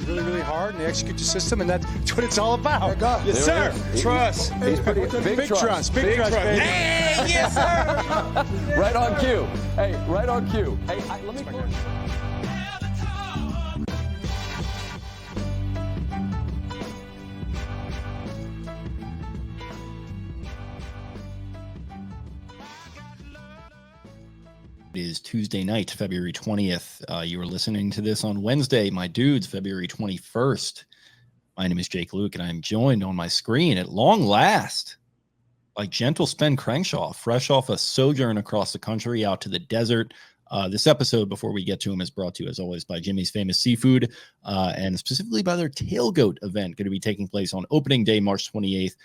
trying really, really hard, and they execute the system, and that's what it's all about. Yes, sir. Trust. He's pretty Big trust, baby. Hey, yes, sir. Right on cue. Hey, right on cue. Hey, let me. It is Tuesday night, February 20th. You are listening to this on Wednesday, my dudes, February 21st. My name is Jake Louque, and I'm joined on my screen at long last by gentle Spen Crankshaw, fresh off a sojourn across the country out to the desert. This episode, before we get to him, is brought to you, as always, by Jimmy's Famous Seafood, and specifically by their Tailgoat event, going to be taking place on opening day, March 28th.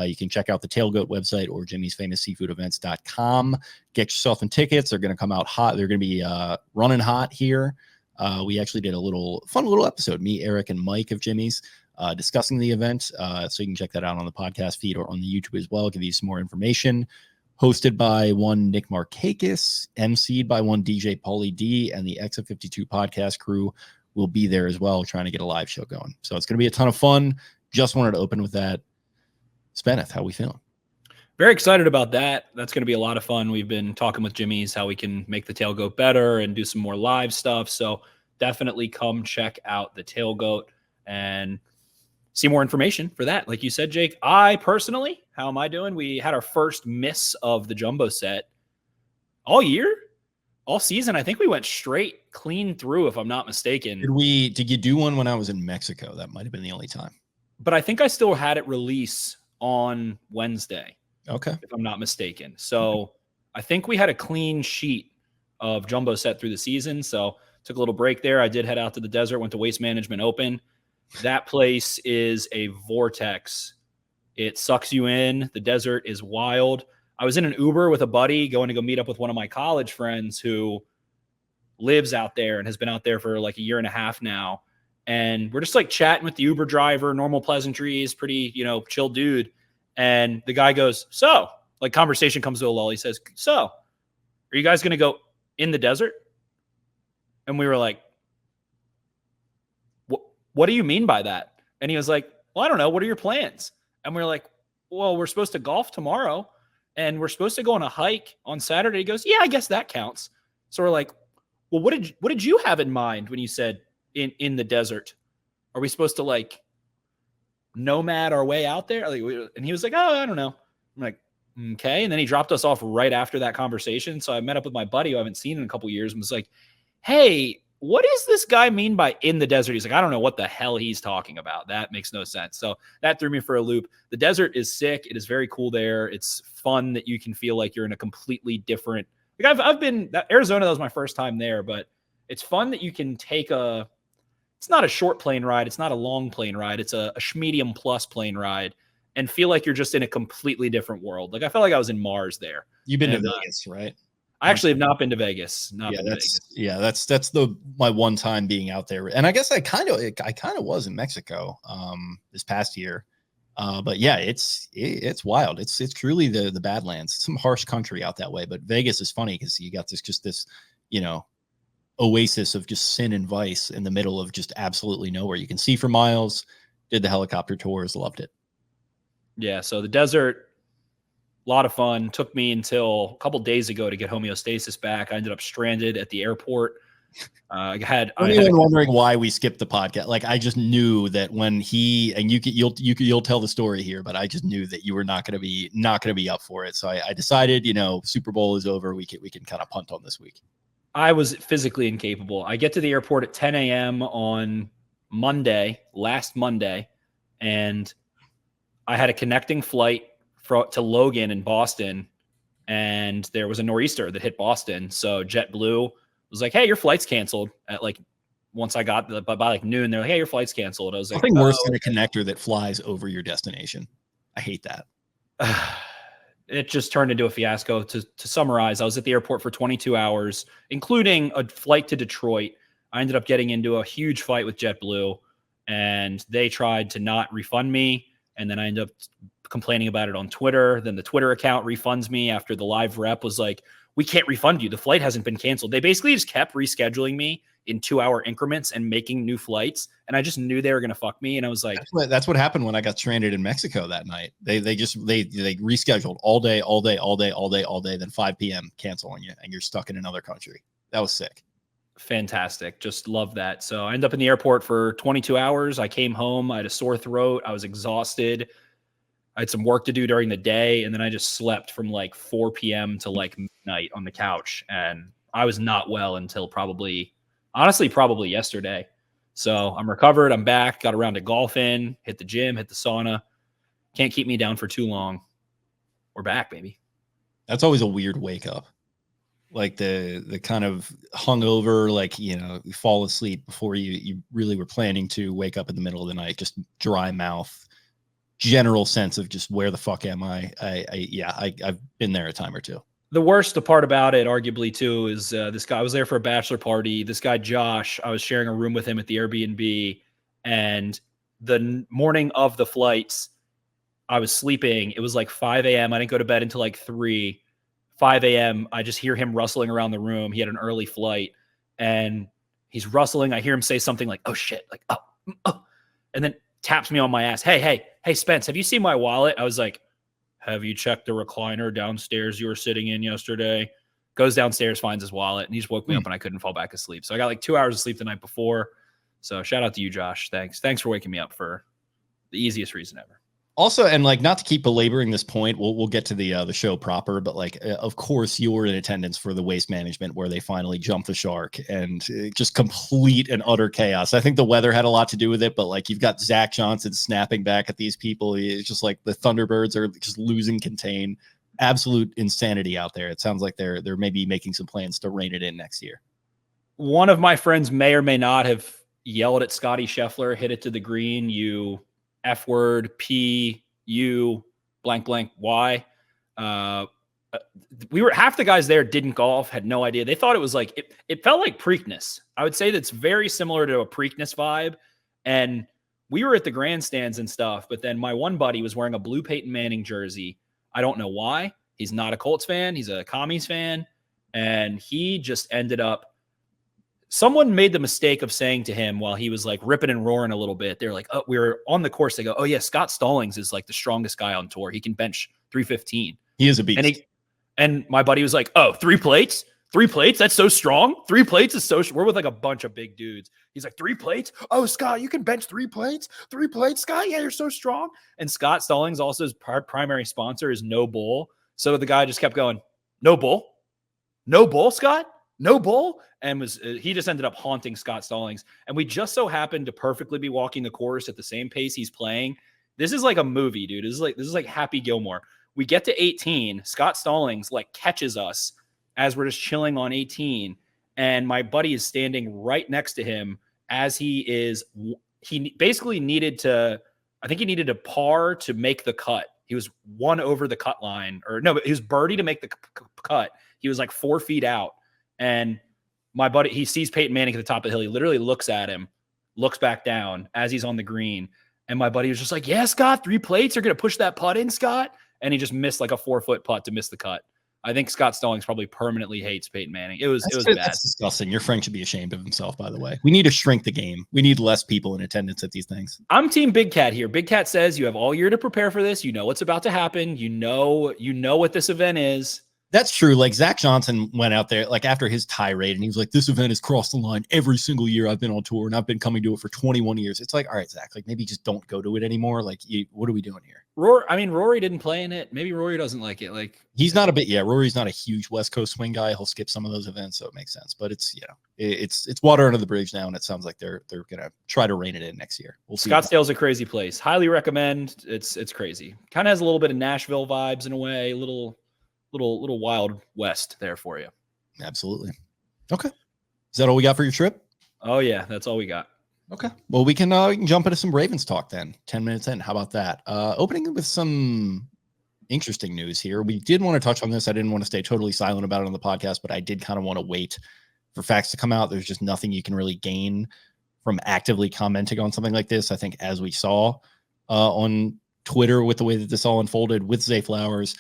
You can check out the Tailgoat website or jimmysfamousseafoodevents.com. Get yourself some tickets. They're going to come out hot. They're going to be running hot here. We actually did a fun little episode, me, Eric, and Mike of Jimmy's, discussing the event. So you can check that out on the podcast feed or on the YouTube as well. I'll give you some more information. Hosted by one Nick Markakis, emceed by one DJ Pauly D, and the Exit 52 podcast crew will be there as well, trying to get a live show going. So it's going to be a ton of fun. Just wanted to open with that. Speneth, how we feeling? Very excited about that. That's going to be a lot of fun. We've been talking with Jimmy's how we can make the Tailgoat better and do some more live stuff. So definitely come check out the Tailgoat and see more information for that. Like you said, Jake, I personally, how am I doing? We had our first miss of the jumbo set all year, all season. I think we went straight clean through, if I'm not mistaken. Did you do one when I was in Mexico? That might have been the only time. But I think I still had it release on Wednesday. Okay. If I'm not mistaken. So I think we had a clean sheet of jumbo set through the season. So took a little break there. I did head out to the desert, went to Waste Management Open. That place is a vortex. It sucks you in. The desert is wild. I was in an Uber with a buddy going to go meet up with one of my college friends who lives out there and has been out there for like a year and a half now. And we're just like chatting with the Uber driver, normal pleasantries, pretty, chill dude. And the guy goes, so, like, conversation comes to a lull. He says, so, are you guys going to go in the desert? And we were like, what do you mean by that? And he was like, well, I don't know. What are your plans? And we were like, well, we're supposed to golf tomorrow and we're supposed to go on a hike on Saturday. He goes, yeah, I guess that counts. So we're like, well, what did you have in mind when you said in the desert? Are we supposed to like nomad our way out there? And he was like, oh, I don't know. I'm like, okay. And then he dropped us off right after that conversation. So I met up with my buddy who I haven't seen in a couple years and was like, hey, what does this guy mean by in the desert? He's like, I don't know what the hell he's talking about. That makes no sense. So that threw me for a loop. The desert is sick. It is very cool there. It's fun that you can feel like you're in a completely different, like I've been Arizona. That was my first time there, but it's fun that you can take it's not a short plane ride. It's not a long plane ride. It's a medium plus plane ride and feel like you're just in a completely different world. Like I felt like I was in Mars there. You've been to Vegas, right? I actually have not been to Vegas. That's my one time being out there. And I guess I kind of was in Mexico this past year. But yeah, it's wild. It's truly the Badlands. It's some harsh country out that way, but Vegas is funny because you got this oasis of just sin and vice in the middle of just absolutely nowhere. You can see for miles. Did the helicopter tours, loved it. Yeah, so the desert, a lot of fun. Took me until a couple days ago to get homeostasis back. I ended up stranded at the airport. I'm wondering why we skipped the podcast. Like I just knew that when you'll tell the story here, but I just knew that you were not going to be up for it. So I decided, Super Bowl is over. We can kind of punt on this week. I was physically incapable. I get to the airport at 10 a.m. on last Monday, and I had a connecting flight to Logan in Boston, and there was a nor'easter that hit Boston. So JetBlue was like, hey, your flight's canceled at once I got by like noon, they're like, hey, your flight's canceled. I was like, nothing worse than a connector that flies over your destination. I hate that. It just turned into a fiasco. To summarize, I was at the airport for 22 hours, including a flight to Detroit. I ended up getting into a huge fight with JetBlue, and they tried to not refund me. And then I ended up complaining about it on Twitter. Then the Twitter account refunds me after the live rep was like, we can't refund you. The flight hasn't been canceled. They basically just kept rescheduling me in 2-hour increments and making new flights. And I just knew they were going to fuck me. And I was like, that's what happened when I got stranded in Mexico that night. They rescheduled all day, then 5 p.m. cancel on you, and you're stuck in another country. That was sick. Fantastic. Just love that. So I ended up in the airport for 22 hours. I came home. I had a sore throat. I was exhausted. I had some work to do during the day. And then I just slept from like 4 p.m. to like midnight on the couch. And I was not well until probably yesterday. So I'm recovered. I'm back. Got around to golfing, hit the gym, hit the sauna. Can't keep me down for too long. We're back, baby. That's always a weird wake up. Like the kind of hungover, like, you fall asleep before you really were planning to wake up in the middle of the night, just dry mouth, general sense of just where the fuck am I? I've been there a time or two. The worst part about it, arguably, too, is this guy. I was there for a bachelor party. This guy, Josh, I was sharing a room with him at the Airbnb. And the morning of the flights, I was sleeping. It was like 5 a.m. I didn't go to bed until like 3. 5 a.m. I just hear him rustling around the room. He had an early flight. And he's rustling. I hear him say something like, oh, shit. Like, oh. And then taps me on my ass. Hey, Spence, have you seen my wallet? I was like, have you checked the recliner downstairs you were sitting in yesterday? Goes downstairs, finds his wallet, and he just woke me up and I couldn't fall back asleep. So I got like 2 hours of sleep the night before. So shout out to you, Josh. Thanks for waking me up for the easiest reason ever. Also, and like, not to keep belaboring this point, we'll get to the show proper, but like, of course, you were in attendance for the Waste Management where they finally jumped the shark, and just complete and utter chaos. I think the weather had a lot to do with it, but like, you've got Zach Johnson snapping back at these people. It's just like the Thunderbirds are just losing contain. Absolute insanity out there. It sounds like they're maybe making some plans to rein it in next year. One of my friends may or may not have yelled at Scotty Scheffler, hit it to the green, you F word, P, U, blank, blank, Y. We were, half the guys there didn't golf, had no idea. They thought it was like, it felt like Preakness. I would say that's very similar to a Preakness vibe. And we were at the grandstands and stuff, but then my one buddy was wearing a blue Peyton Manning jersey. I don't know why. He's not a Colts fan. He's a Commies fan. And he just ended up, someone made the mistake of saying to him while he was like ripping and roaring a little bit, they're like, oh, we were on the course. They go, oh yeah, Scott Stallings is like the strongest guy on tour. He can bench 315. He is a beast. And my buddy was like, oh, 3 plates? 3 plates? That's so strong. 3 plates is so, we're with like a bunch of big dudes. He's like, 3 plates? Oh, Scott, you can bench 3 plates? 3 plates, Scott? Yeah, you're so strong. And Scott Stallings, also his primary sponsor, is No Bull. So the guy just kept going, no bull? No bull, Scott? No bull? And he just ended up haunting Scott Stallings. And we just so happened to perfectly be walking the course at the same pace he's playing. This is like a movie, dude. This is like Happy Gilmore. We get to 18. Scott Stallings like catches us as we're just chilling on 18. And my buddy is standing right next to him as he basically needed to par to make the cut. He was 1 over the cut line, or no, but he was birdie to make the cut. He was like 4 feet out. And my buddy, he sees Peyton Manning at the top of the hill. He literally looks at him, looks back down as he's on the green. And my buddy was just like, yeah, Scott, 3 plates are going to push that putt in, Scott. And he just missed like a 4-foot putt to miss the cut. I think Scott Stallings probably permanently hates Peyton Manning. It was bad. That's disgusting. Your friend should be ashamed of himself, by the way. We need to shrink the game. We need less people in attendance at these things. I'm Team Big Cat here. Big Cat says you have all year to prepare for this. You know what's about to happen. You know what this event is. That's true. Like Zach Johnson went out there like after his tirade and he was like, this event has crossed the line every single year I've been on tour and I've been coming to it for 21 years. It's like, all right, Zach, like maybe just don't go to it anymore. Like what are we doing here? Rory didn't play in it. Maybe Rory doesn't like it. Like he's not Rory's not a huge West Coast swing guy. He'll skip some of those events. So it makes sense, but it's water under the bridge now. And it sounds like they're going to try to rein it in next year. We'll see. Scottsdale's a crazy place. Highly recommend. It's crazy. Kind of has a little bit of Nashville vibes in a way, little Wild West there for you. Absolutely. Okay. Is that all we got for your trip? Oh yeah. That's all we got. Okay. Well, we can jump into some Ravens talk then. 10 minutes in. How about that? Opening with some interesting news here. We did want to touch on this. I didn't want to stay totally silent about it on the podcast, but I did kind of want to wait for facts to come out. There's just nothing you can really gain from actively commenting on something like this. I think as we saw on Twitter with the way that this all unfolded with Zay Flowers,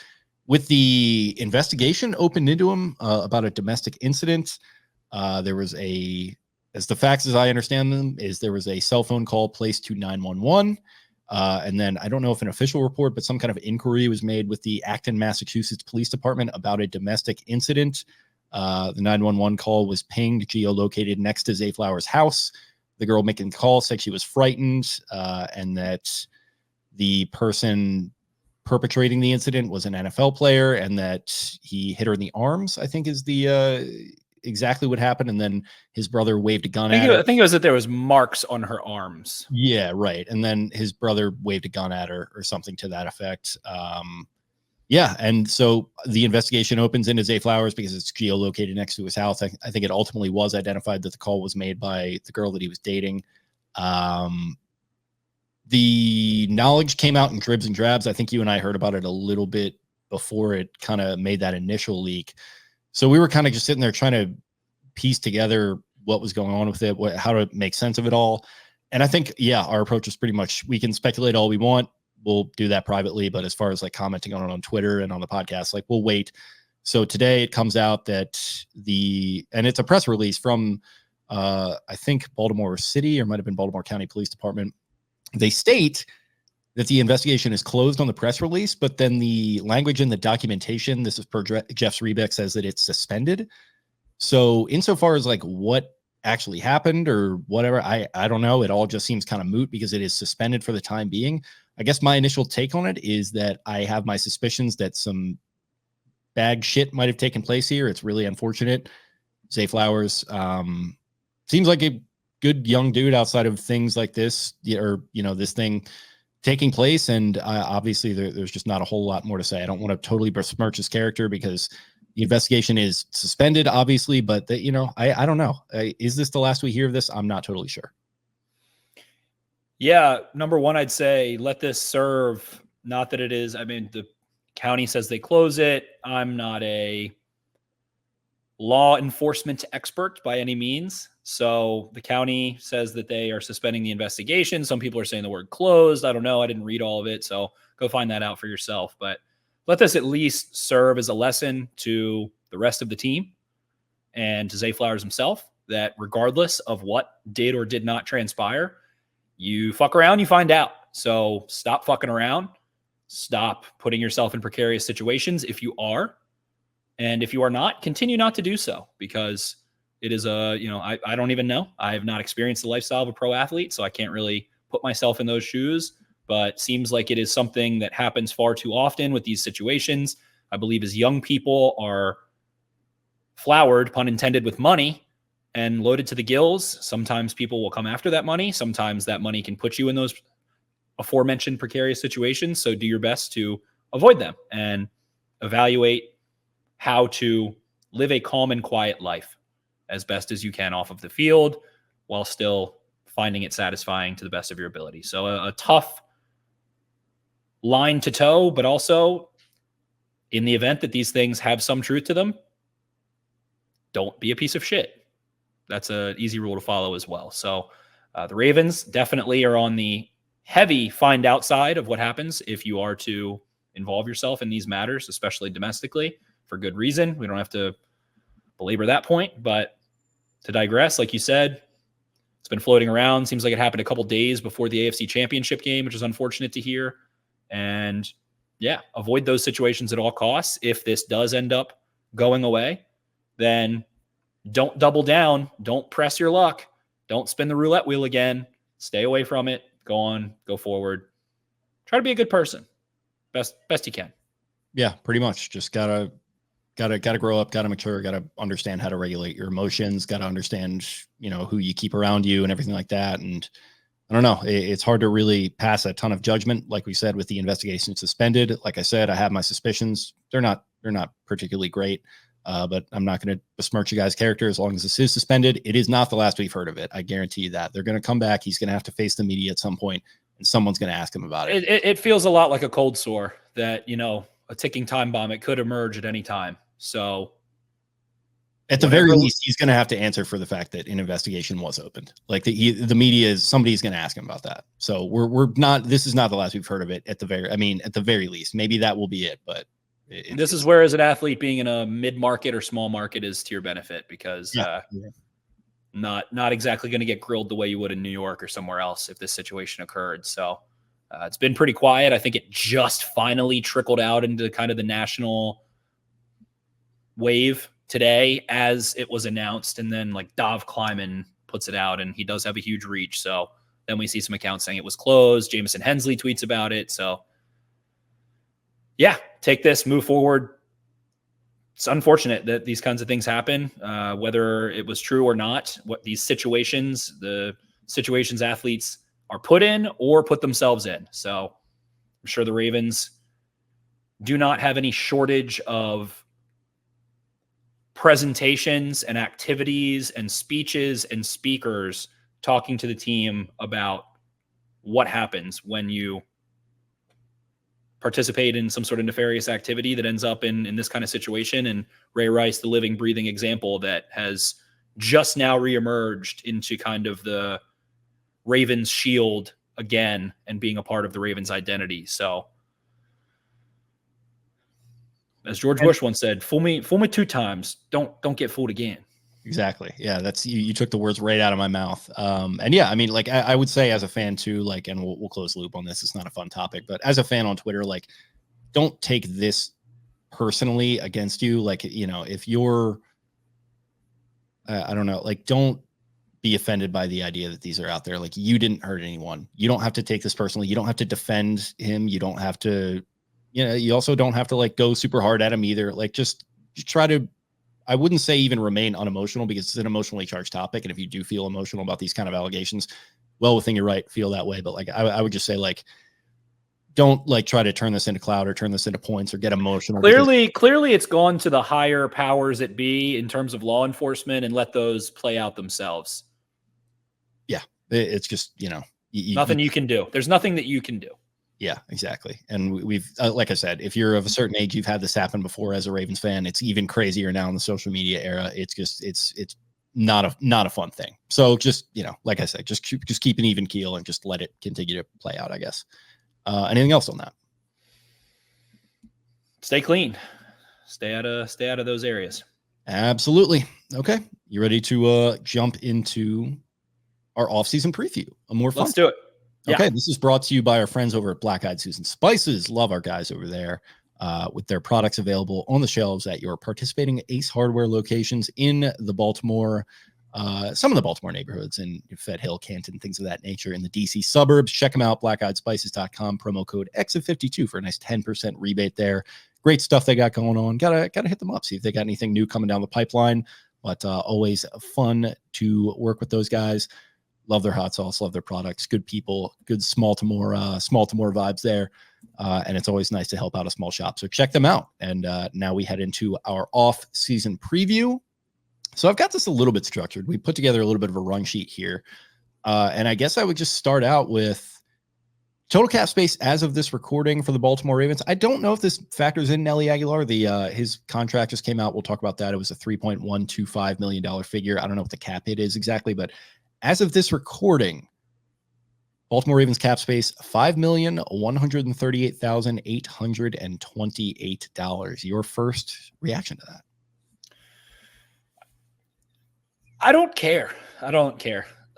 with the investigation opened into him about a domestic incident, there was a as the facts as I understand them, is there was a cell phone call placed to 911. And then I don't know if an official report, but some kind of inquiry was made with the Acton, Massachusetts Police Department about a domestic incident. The 911 call was pinged, geolocated next to Zay Flowers' house. The girl making the call said she was frightened and that the person perpetrating the incident was an NFL player and that he hit her in the arms, I think is the exactly what happened. And then his brother waved a gun at her. I think it was that there was marks on her arms. Yeah, right. And then his brother waved a gun at her or something to that effect. Yeah, and so the investigation opens into Zay Flowers because it's geolocated next to his house. I think it ultimately was identified that the call was made by the girl that he was dating. The knowledge came out in dribs and drabs. I think you and I heard about it a little bit before it kind of made that initial leak. So we were kind of just sitting there trying to piece together what was going on with it, how to make sense of it all. And I think, yeah, our approach is pretty much, we can speculate all we want. We'll do that privately. But as far as like commenting on it on Twitter and on the podcast, like we'll wait. So today it comes out that and it's a press release from, I think Baltimore City or might've been Baltimore County Police Department. They state that the investigation is closed on the press release, but then the language in the documentation, this is per Jeff Rebeck, says that it's suspended. So insofar as like what actually happened or whatever, I don't know. It all just seems kind of moot because it is suspended for the time being. I guess my initial take on it is that I have my suspicions that some bad shit might have taken place here. It's really unfortunate. Zay Flowers seems like a good young dude outside of things like this, or, you know, this thing taking place. And obviously there's just not a whole lot more to say. I don't want to totally besmirch his character because the investigation is suspended, obviously, but you know, I don't know. Is this the last we hear of this? I'm not totally sure. Yeah. Number one, I'd say let this serve. Not that it is. I mean, the county says they close it. I'm not a law enforcement expert by any means. So the county says that they are suspending the investigation. Some people are saying the word closed. I don't know. I didn't read all of it. So go find that out for yourself. But let this at least serve as a lesson to the rest of the team and to Zay Flowers himself, that regardless of what did or did not transpire, you fuck around, you find out. So stop fucking around. Stop putting yourself in precarious situations if you are. And if you are not, continue not to do so, because it is I don't even know. I have not experienced the lifestyle of a pro athlete, so I can't really put myself in those shoes, but seems like it is something that happens far too often with these situations. I believe as young people are flowered, pun intended, with money and loaded to the gills, sometimes people will come after that money. Sometimes that money can put you in those aforementioned precarious situations. So do your best to avoid them and evaluate how to live a calm and quiet life as best as you can off of the field while still finding it satisfying to the best of your ability. So a tough line to toe, but also in the event that these things have some truth to them, don't be a piece of shit. That's an easy rule to follow as well. So the Ravens definitely are on the heavy find out side of what happens if you are to involve yourself in these matters, especially domestically, for good reason. We don't have to belabor that point, but to digress, like you said, it's been floating around. Seems like it happened a couple days before the AFC Championship game, which is unfortunate to hear. And yeah, avoid those situations at all costs. If this does end up going away, then don't double down. Don't press your luck. Don't spin the roulette wheel again. Stay away from it. Go on, go forward. Try to be a good person. Best you can. Yeah, pretty much. Just gotta grow up, gotta mature, gotta understand how to regulate your emotions, gotta understand, you know, who you keep around you and everything like that. And I don't know, it's hard to really pass a ton of judgment. Like we said, with the investigation suspended, like I said, I have my suspicions. They're not particularly great, but I'm not going to besmirch you guys' character as long as this is suspended. It is not the last we've heard of it. I guarantee you that. They're going to come back. He's going to have to face the media at some point, and someone's going to ask him about it. It feels a lot like a cold sore that, you know, a ticking time bomb. It could emerge at any time. So at the very least, he's going to have to answer for the fact that an investigation was opened. Like the media somebody's going to ask him about that. So this is not the last we've heard of it at the very least. Maybe that will be it, but this is where, as an athlete, being in a mid-market or small market is to your benefit, because not exactly going to get grilled the way you would in New York or somewhere else if this situation occurred. So it's been pretty quiet. I think it just finally trickled out into kind of the national wave today as it was announced. And then like Dov Kleiman puts it out, and he does have a huge reach. So then we see some accounts saying it was closed. Jamison Hensley tweets about it. So yeah, take this, move forward. It's unfortunate that these kinds of things happen, whether it was true or not. What the situations athletes are put in or put themselves in. So I'm sure the Ravens do not have any shortage of presentations and activities and speeches and speakers talking to the team about what happens when you participate in some sort of nefarious activity that ends up in this kind of situation. And Ray Rice, the living, breathing example that has just now reemerged into kind of the Ravens shield again and being a part of the Ravens identity. So as George Bush once said, fool me 2 times. Don't get fooled again. Exactly. Yeah, that's you took the words right out of my mouth. And yeah, I mean, like I would say as a fan too, like, and we'll close the loop on this. It's not a fun topic, but as a fan on Twitter, like, don't take this personally against you. Like, you know, if you're, I don't know, like, don't be offended by the idea that these are out there. Like, you didn't hurt anyone. You don't have to take this personally. You don't have to defend him. You don't have to, you know, you also don't have to like go super hard at him either. Like, just try to, I wouldn't say even remain unemotional, because it's an emotionally charged topic. And if you do feel emotional about these kind of allegations, well within your right, feel that way. But like, I would just say, like, don't like try to turn this into cloud or turn this into points or get emotional. Clearly it's gone to the higher powers that be in terms of law enforcement, and let those play out themselves. Yeah. It's just, you know, nothing you can do. There's nothing that you can do. Yeah, exactly. And we've, like I said, if you're of a certain age, you've had this happen before as a Ravens fan. It's even crazier now in the social media era. It's just, it's not a fun thing. So just, you know, like I said, just keep an even keel and just let it continue to play out, I guess. Anything else on that? Stay clean. Stay out of those areas. Absolutely. Okay. You ready to jump into our off-season preview? Let's do it. Yeah. Okay, this is brought to you by our friends over at Black Eyed Susan Spices. Love our guys over there with their products available on the shelves at your participating Ace Hardware locations in the Baltimore, some of the Baltimore neighborhoods in Fed Hill, Canton, things of that nature in the DC suburbs. Check them out, blackeyedspices.com, promo code EXIT52 for a nice 10% rebate there. Great stuff they got going on. Gotta hit them up, see if they got anything new coming down the pipeline. But always fun to work with those guys. Love their hot sauce, love their products, good people, good small to more vibes there. And it's always nice to help out a small shop. So check them out. And now we head into our off-season preview. So I've got this a little bit structured. We put together a little bit of a run sheet here. And I guess I would just start out with total cap space as of this recording for the Baltimore Ravens. I don't know if this factors in Nelly Aguilar. His contract just came out. We'll talk about that. It was a $3.125 million figure. I don't know what the cap hit is exactly, but as of this recording, Baltimore Ravens cap space, $5,138,828. Your first reaction to that? I don't care.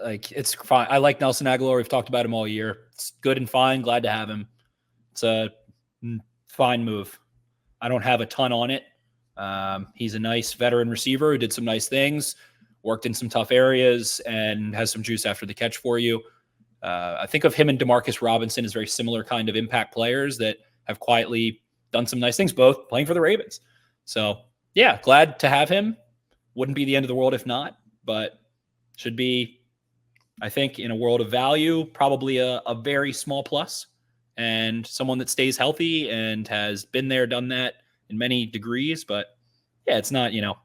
Like, it's fine. I like Nelson Aguilar. We've talked about him all year. It's good and fine. Glad to have him. It's a fine move. I don't have a ton on it. He's a nice veteran receiver who did some nice things, worked in some tough areas, and has some juice after the catch for you. I think of him and DeMarcus Robinson as very similar kind of impact players that have quietly done some nice things, both playing for the Ravens. So yeah, glad to have him. Wouldn't be the end of the world if not, but should be, I think, in a world of value, probably a very small plus, and someone that stays healthy and has been there, done that in many degrees. But yeah, it's not, not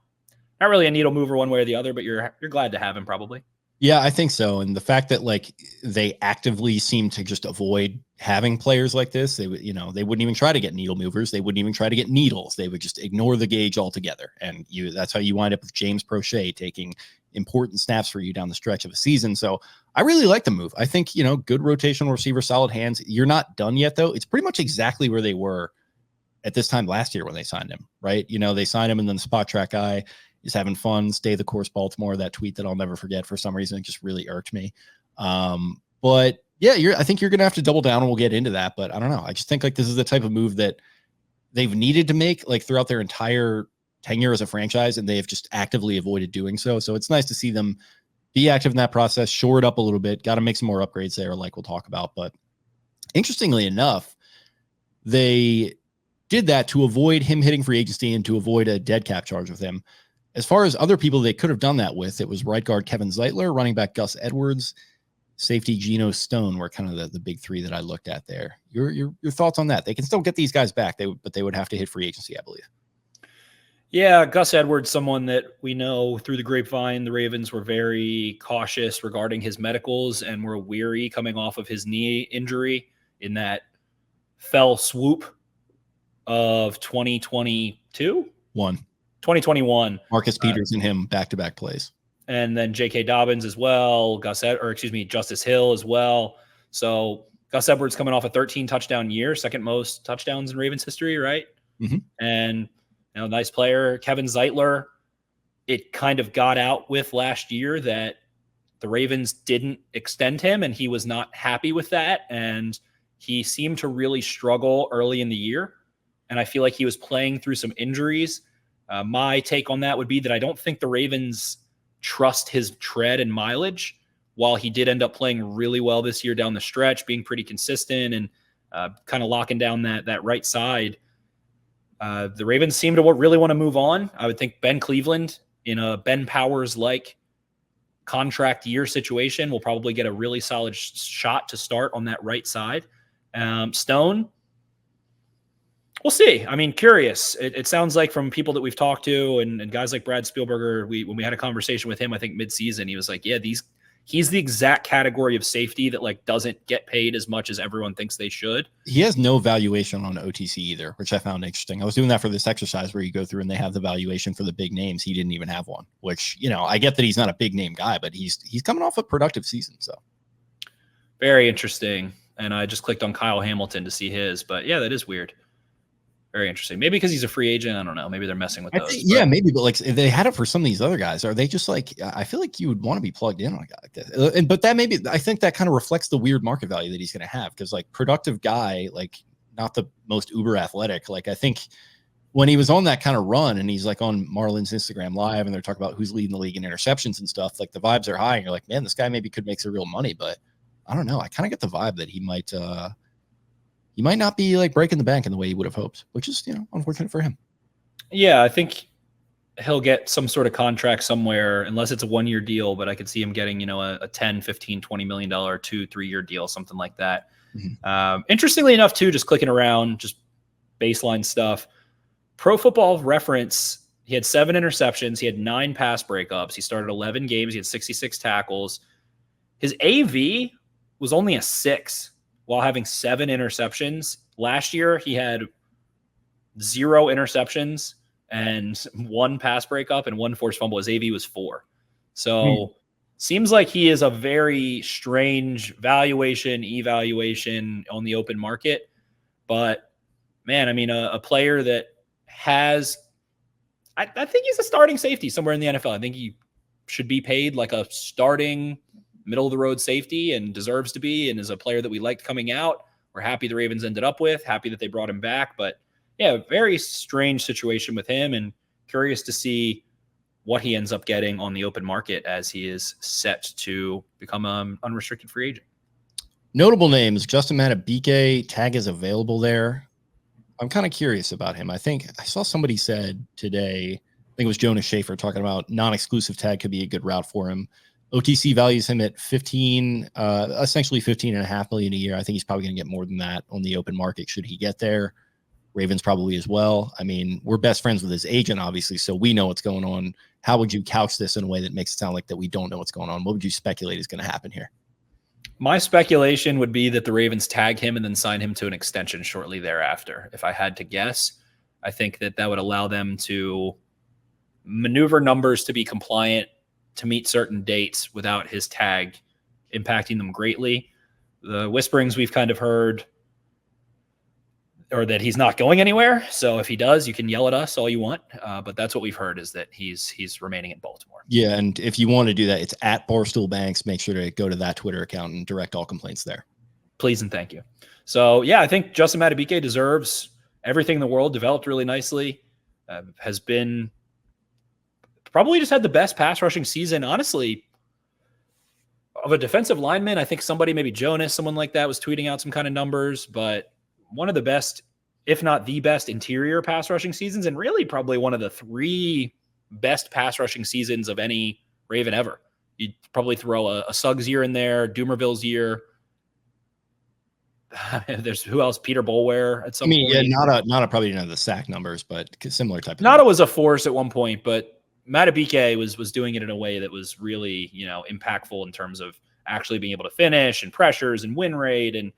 really a needle mover one way or the other, but you're glad to have him probably. Yeah, I think so. And the fact that like they actively seem to just avoid having players like this, they would, they wouldn't even try to get needle movers. They wouldn't even try to get needles. They would just ignore the gauge altogether. And that's how you wind up with James Prochet taking important snaps for you down the stretch of a season. So I really like the move. I think, good rotational receiver, solid hands. You're not done yet though. It's pretty much exactly where they were at this time last year when they signed him, right? They signed him and then the spot track guy He's having fun. Stay the course, Baltimore. That tweet that I'll never forget for some reason. It just really irked me. But yeah, I think you're going to have to double down, and we'll get into that. But I don't know. I just think like this is the type of move that they've needed to make like throughout their entire tenure as a franchise, and they have just actively avoided doing so. So it's nice to see them be active in that process, shore it up a little bit. Got to make some more upgrades there, like we'll talk about. But interestingly enough, they did that to avoid him hitting free agency and to avoid a dead cap charge with him. As far as other people they could have done that with, it was right guard Kevin Zeitler, running back Gus Edwards, safety Geno Stone were kind of the big three that I looked at there. Your thoughts on that? They can still get these guys back, but they would have to hit free agency, I believe. Yeah, Gus Edwards, someone that we know through the grapevine, the Ravens were very cautious regarding his medicals and were weary coming off of his knee injury in that fell swoop of 2021. Marcus Peters and him back-to-back plays. And then J.K. Dobbins as well, Justice Hill as well. So Gus Edwards coming off a 13-touchdown year, second most touchdowns in Ravens history, right? Mm-hmm. And nice player. Kevin Zeitler, it kind of got out with last year that the Ravens didn't extend him, and he was not happy with that. And he seemed to really struggle early in the year. And I feel like he was playing through some injuries. My take on that would be that I don't think the Ravens trust his tread and mileage. While he did end up playing really well this year down the stretch, being pretty consistent and kind of locking down that right side, the Ravens seem to really want to move on. I would think Ben Cleveland in a Ben Powers-like contract year situation will probably get a really solid shot to start on that right side. Stone, we'll see. I mean, curious. It sounds like from people that we've talked to and guys like Brad Spielberger, when we had a conversation with him, I think mid-season, he was like, yeah, he's the exact category of safety that like doesn't get paid as much as everyone thinks they should. He has no valuation on OTC either, which I found interesting. I was doing that for this exercise where you go through and they have the valuation for the big names. He didn't even have one, which, I get that he's not a big name guy, but he's coming off a productive season. So very interesting. And I just clicked on Kyle Hamilton to see his, but yeah, that is weird. Very interesting. Maybe because he's a free agent. I don't know. Maybe they're messing with those. Maybe. But like, if they had it for some of these other guys, are they just like? I feel like you would want to be plugged in on a guy like this. But that I think that kind of reflects the weird market value that he's going to have, because like productive guy, like not the most uber athletic. Like I think when he was on that kind of run and he's like on Marlin's Instagram Live and they're talking about who's leading the league in interceptions and stuff, like the vibes are high and you're like, man, this guy maybe could make some real money. But I don't know. I kind of get the vibe that he might not be like breaking the bank in the way he would have hoped, which is, unfortunate for him. Yeah, I think he'll get some sort of contract somewhere, unless it's a 1-year deal, but I could see him getting, a 10, 15, $20 million, 2-3-year deal, something like that. Mm-hmm. Interestingly enough, too, just clicking around, just baseline stuff. Pro Football Reference, he had 7 interceptions. He had 9 pass breakups. He started 11 games. He had 66 tackles. His AV was only a 6 while having 7 interceptions. Last year, he had 0 interceptions and 1 pass breakup and 1 forced fumble. His AV was 4. So seems like he is a very strange evaluation on the open market. But, man, I mean, a player that has – I think he's a starting safety somewhere in the NFL. I think he should be paid like a starting – middle-of-the-road safety and deserves to be, and is a player that we liked coming out. We're happy the Ravens ended up with, happy that they brought him back. But, yeah, very strange situation with him, and curious to see what he ends up getting on the open market as he is set to become an unrestricted free agent. Notable names, Justin Matabike, tag is available there. I'm kind of curious about him. I think I saw somebody said today, I think it was Jonas Schaefer, talking about non-exclusive tag could be a good route for him. OTC values him at essentially $15.5 million a year. I think he's probably going to get more than that on the open market should he get there. Ravens probably as well. I mean, we're best friends with his agent, obviously, so we know what's going on. How would you couch this in a way that makes it sound like that we don't know what's going on? What would you speculate is going to happen here? My speculation would be that the Ravens tag him and then sign him to an extension shortly thereafter. If I had to guess, I think that would allow them to maneuver numbers to be compliant to meet certain dates without his tag impacting them greatly. The whisperings we've kind of heard, or that he's not going anywhere. So if he does, you can yell at us all you want. But that's what we've heard, is that he's remaining in Baltimore. Yeah, and if you want to do that, it's at Barstool Banks. Make sure to go to that Twitter account and direct all complaints there. Please and thank you. So, yeah, I think Justin Madubuike deserves everything in the world. Developed really nicely. Has been probably just had the best pass rushing season, honestly, of a defensive lineman. I think somebody, maybe Jonas, someone like that, was tweeting out some kind of numbers, but one of the best, if not the best, interior pass rushing seasons, and really probably one of the 3 best pass rushing seasons of any Raven ever. You'd probably throw a Suggs year in there, Doomerville's year. There's who else? Peter Boulware at some point. Yeah, Nada probably didn't have the sack numbers, but similar type of Nada was a force at one point, but Madubuike was doing it in a way that was really, impactful in terms of actually being able to finish and pressures and win rate and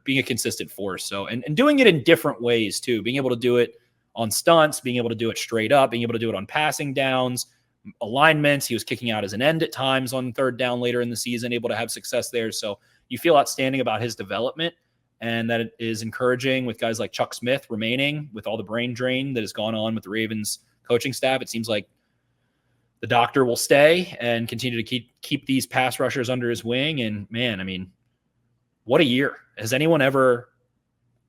being a consistent force. So, and doing it in different ways too, being able to do it on stunts, being able to do it straight up, being able to do it on passing downs, alignments. He was kicking out as an end at times on third down later in the season, able to have success there. So you feel outstanding about his development, and that it is encouraging with guys like Chuck Smith remaining with all the brain drain that has gone on with the Ravens coaching staff. It seems like the doctor will stay and continue to keep these pass rushers under his wing. And man, I mean, what a year. Has anyone ever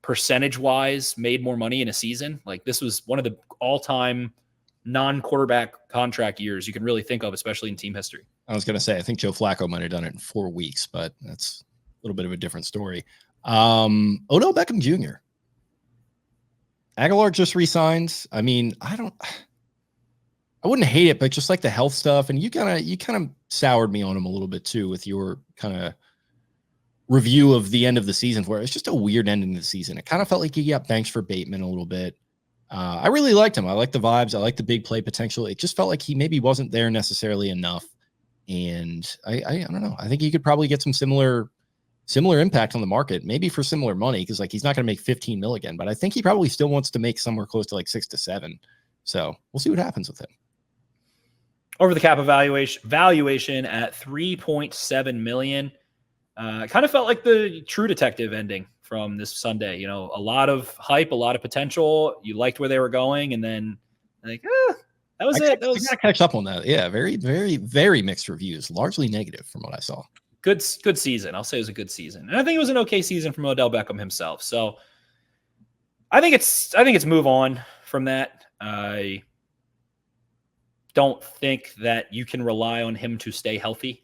percentage-wise made more money in a season? Like, this was one of the all-time non-quarterback contract years you can really think of, especially in team history. I was going to say, I think Joe Flacco might have done it in 4 weeks, but that's a little bit of a different story. Odell Beckham Jr. Aguilar just re-signs. I mean, I wouldn't hate it, but just like the health stuff, and you kind of soured me on him a little bit too with your kind of review of the end of the season, where it's just a weird ending to the season. It kind of felt like he got benched for Bateman a little bit. I really liked him. I like the vibes. I like the big play potential. It just felt like he maybe wasn't there necessarily enough. And I don't know. I think he could probably get some similar impact on the market, maybe for similar money, because like he's not going to make 15 mil again, but I think he probably still wants to make somewhere close to like 6 to 7. So we'll see what happens with him. Over the cap valuation at $3.7 million. Kind of felt like the True Detective ending from this Sunday. A lot of hype, a lot of potential. You liked where they were going, and then like, that was it. I gotta catch up on that. Yeah, very, very, very mixed reviews. Largely negative from what I saw. Good season. I'll say it was a good season, and I think it was an okay season from Odell Beckham himself. So I think it's move on from that. I don't think that you can rely on him to stay healthy.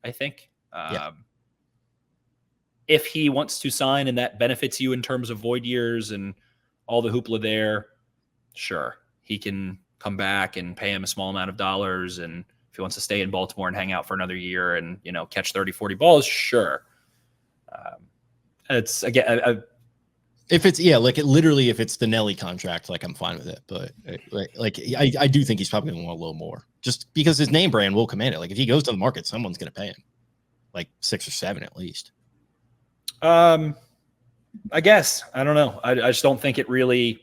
I think. If he wants to sign and that benefits you in terms of void years and all the hoopla there, sure, he can come back and pay him a small amount of dollars. And if he wants to stay in Baltimore and hang out for another year and, catch 30, 40 balls, sure. It's again, if it's if it's the Nelly contract, like I'm fine with it. But I do think he's probably going to want a little more, just because his name brand will command it. Like if he goes to the market, someone's going to pay him like 6 or 7 at least. I guess. I don't know. I just don't think it really.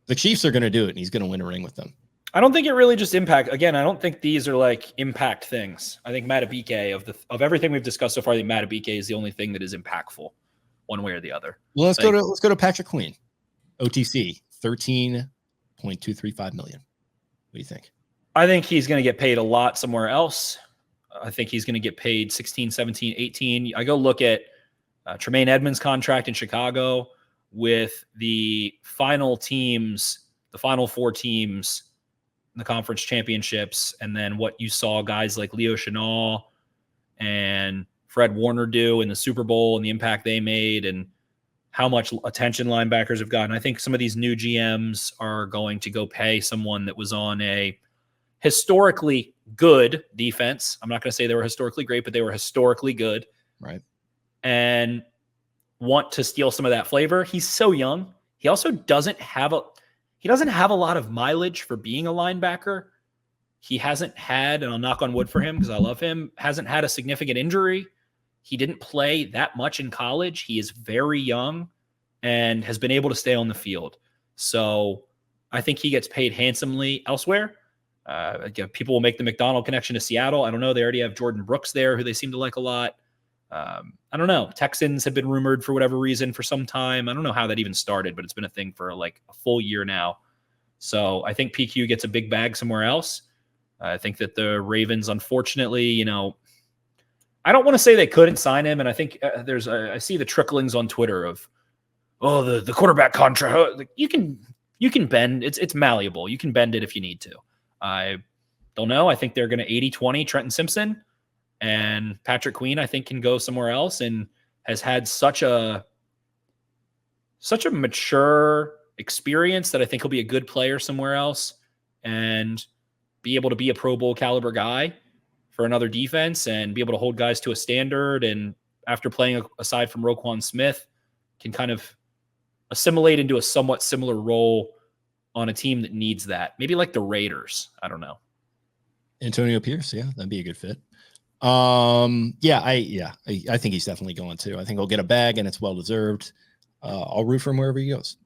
The Chiefs are going to do it, and he's going to win a ring with them. I don't think it really just impact. Again, I don't think these are like impact things. I think Madubuike of everything we've discussed so far, I think Madubuike is the only thing that is impactful, one way or the other. Well, let's go to Patrick Queen, OTC, $13.235 million. What do you think? I think he's going to get paid a lot somewhere else. I think he's going to get paid 16, 17, 18. I go look at Tremaine Edmonds' contract in Chicago with the final 4 teams in the conference championships, and then what you saw guys like Leo Chenal and Fred Warner do in the Super Bowl and the impact they made and how much attention linebackers have gotten. I think some of these new GMs are going to go pay someone that was on a historically good defense. I'm not going to say they were historically great, but they were historically good. Right. And want to steal some of that flavor. He's so young. He also doesn't have a lot of mileage for being a linebacker. He hasn't had, and I'll knock on wood for him because I love him, hasn't had a significant injury. He didn't play that much in college. He is very young and has been able to stay on the field. So I think he gets paid handsomely elsewhere. Again, people will make the McDonald connection to Seattle. I don't know. They already have Jordan Brooks there, who they seem to like a lot. I don't know. Texans have been rumored for whatever reason for some time. I don't know how that even started, but it's been a thing for like a full year now. So I think PQ gets a big bag somewhere else. I think that the Ravens, unfortunately, I don't want to say they couldn't sign him. And I think I see the tricklings on Twitter of, the quarterback contract. You can bend. It's malleable. You can bend it if you need to. I don't know. I think they're going to 80-20 Trenton Simpson. And Patrick Queen, I think, can go somewhere else and has had such a mature experience that I think he'll be a good player somewhere else and be able to be a Pro Bowl caliber guy for another defense and be able to hold guys to a standard. And after playing aside from Roquan Smith, can kind of assimilate into a somewhat similar role on a team that needs that. Maybe like the Raiders. I don't know. Antonio Pierce. Yeah, that'd be a good fit. I think he's definitely going to. I think he'll get a bag and it's well deserved. I'll root for him wherever he goes.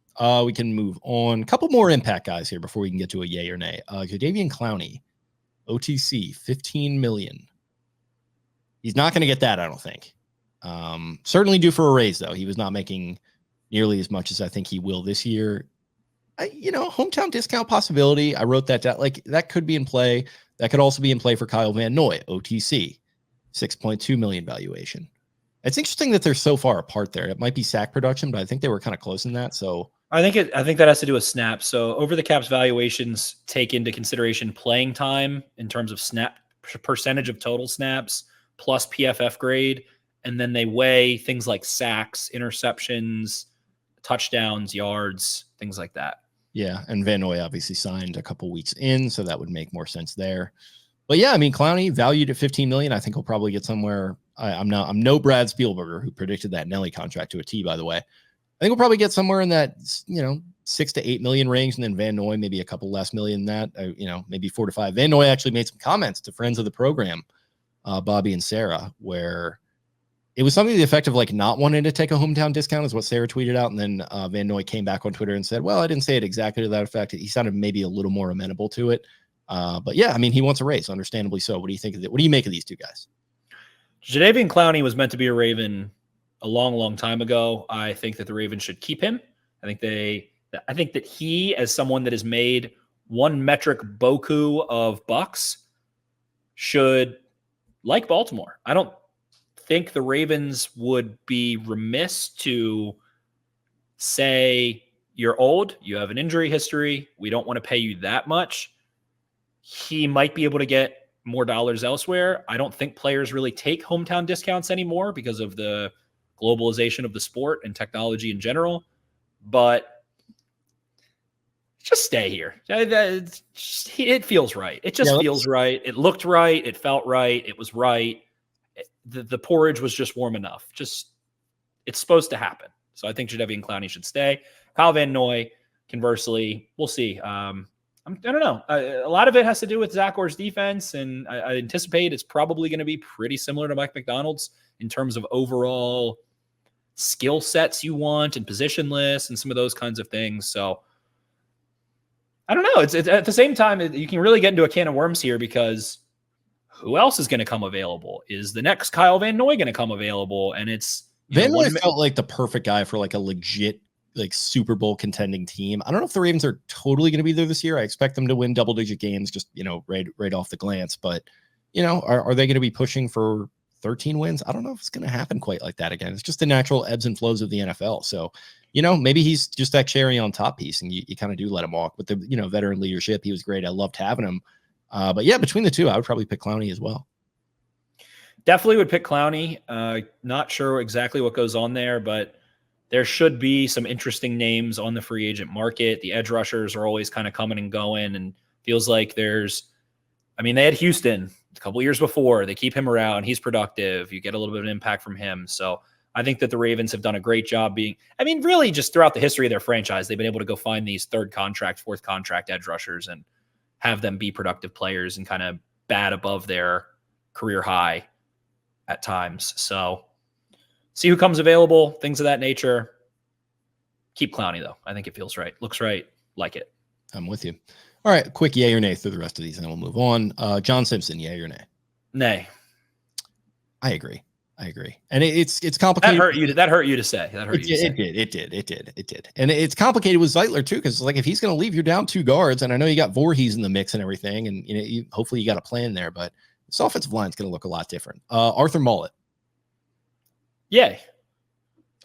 We can move on. A couple more impact guys here before we can get to a yay or nay. Jadeveon Clowney, OTC, $15 million. He's not going to get that, I don't think. Certainly due for a raise, though. He was not making nearly as much as I think he will this year. Hometown discount possibility. I wrote that down. Like, that could be in play. That could also be in play for Kyle Van Noy, OTC, $6.2 million valuation. It's interesting that they're so far apart there. It might be sack production, but I think they were kind of close in that. So I think that has to do with snaps. So over the cap's valuations take into consideration playing time in terms of snap percentage of total snaps plus PFF grade. And then they weigh things like sacks, interceptions, touchdowns, yards, things like that. Yeah, and Van Noy obviously signed a couple weeks in, so that would make more sense there. But yeah, I mean, Clowney valued at $15 million. I think he'll probably get somewhere. I'm no Brad Spielberger, who predicted that Nelly contract to a T, by the way. I think we'll probably get somewhere in that, $6 to $8 million range, and then Van Noy maybe a couple less million than that. Maybe 4 to 5. Van Noy actually made some comments to friends of the program, Bobby and Sarah, where it was something to the effect of like not wanting to take a hometown discount is what Sarah tweeted out. And then Van Noy came back on Twitter and said, well, I didn't say it exactly to that effect. He sounded maybe a little more amenable to it. But yeah, I mean, he wants a raise, understandably so. What do you think of it? What do you make of these two guys? Jadeveon Clowney was meant to be a Raven a long, long time ago. I think that the Ravens should keep him. I think that he, as someone that has made one metric boku of bucks, should like Baltimore. I don't think the Ravens would be remiss to say, you're old, you have an injury history, we don't want to pay you that much. He might be able to get more dollars elsewhere. I don't think players really take hometown discounts anymore because of the globalization of the sport and technology in general, but just stay here. It feels right. It just feels right. It looked right. It felt right. It was right. The porridge was just warm enough. It's supposed to happen. So I think Jadeveon Clowney should stay. Kyle Van Noy, conversely, we'll see. I don't know. A lot of it has to do with Zach Orr's defense, and I anticipate it's probably going to be pretty similar to Mike McDonald's in terms of overall skill sets you want and position lists and some of those kinds of things. So I don't know. It's at the same time, you can really get into a can of worms here because who else is going to come available? Is the next Kyle Van Noy going to come available? And it's Van Noy felt like the perfect guy for like a legit like Super Bowl contending team. I don't know if the Ravens are totally going to be there this year. I expect them to win double-digit games, just right off the glance. But are they going to be pushing for 13 wins? I don't know if it's going to happen quite like that again. It's just the natural ebbs and flows of the NFL. So maybe he's just that cherry on top piece, and you kind of do let him walk. With the veteran leadership, he was great. I loved having him. But yeah, between the two, I would probably pick Clowney as well. Definitely would pick Clowney. Not sure exactly what goes on there, but there should be some interesting names on the free agent market. The edge rushers are always kind of coming and going, and feels like they had Houston a couple years before. They keep him around. He's productive. You get a little bit of impact from him. So I think that the Ravens have done a great job really just throughout the history of their franchise, they've been able to go find these third contract, fourth contract edge rushers and have them be productive players and kind of bat above their career high at times. So see who comes available, things of that nature. Keep Clowney, though. I think it feels right. Looks right. Like it. I'm with you. All right. Quick yay or nay through the rest of these, and then we'll move on. John Simpson, yay or nay? Nay. I agree. I agree. And it's That complicated. hurt you. That hurt you to say. That hurt you to say. It did. And it's complicated with Zeitler too, because like if he's going to leave, you're down 2 guards, and I know you got Voorhees in the mix and everything, and hopefully you got a plan there, but this offensive line is going to look a lot different. Arthur Mullet. Yay.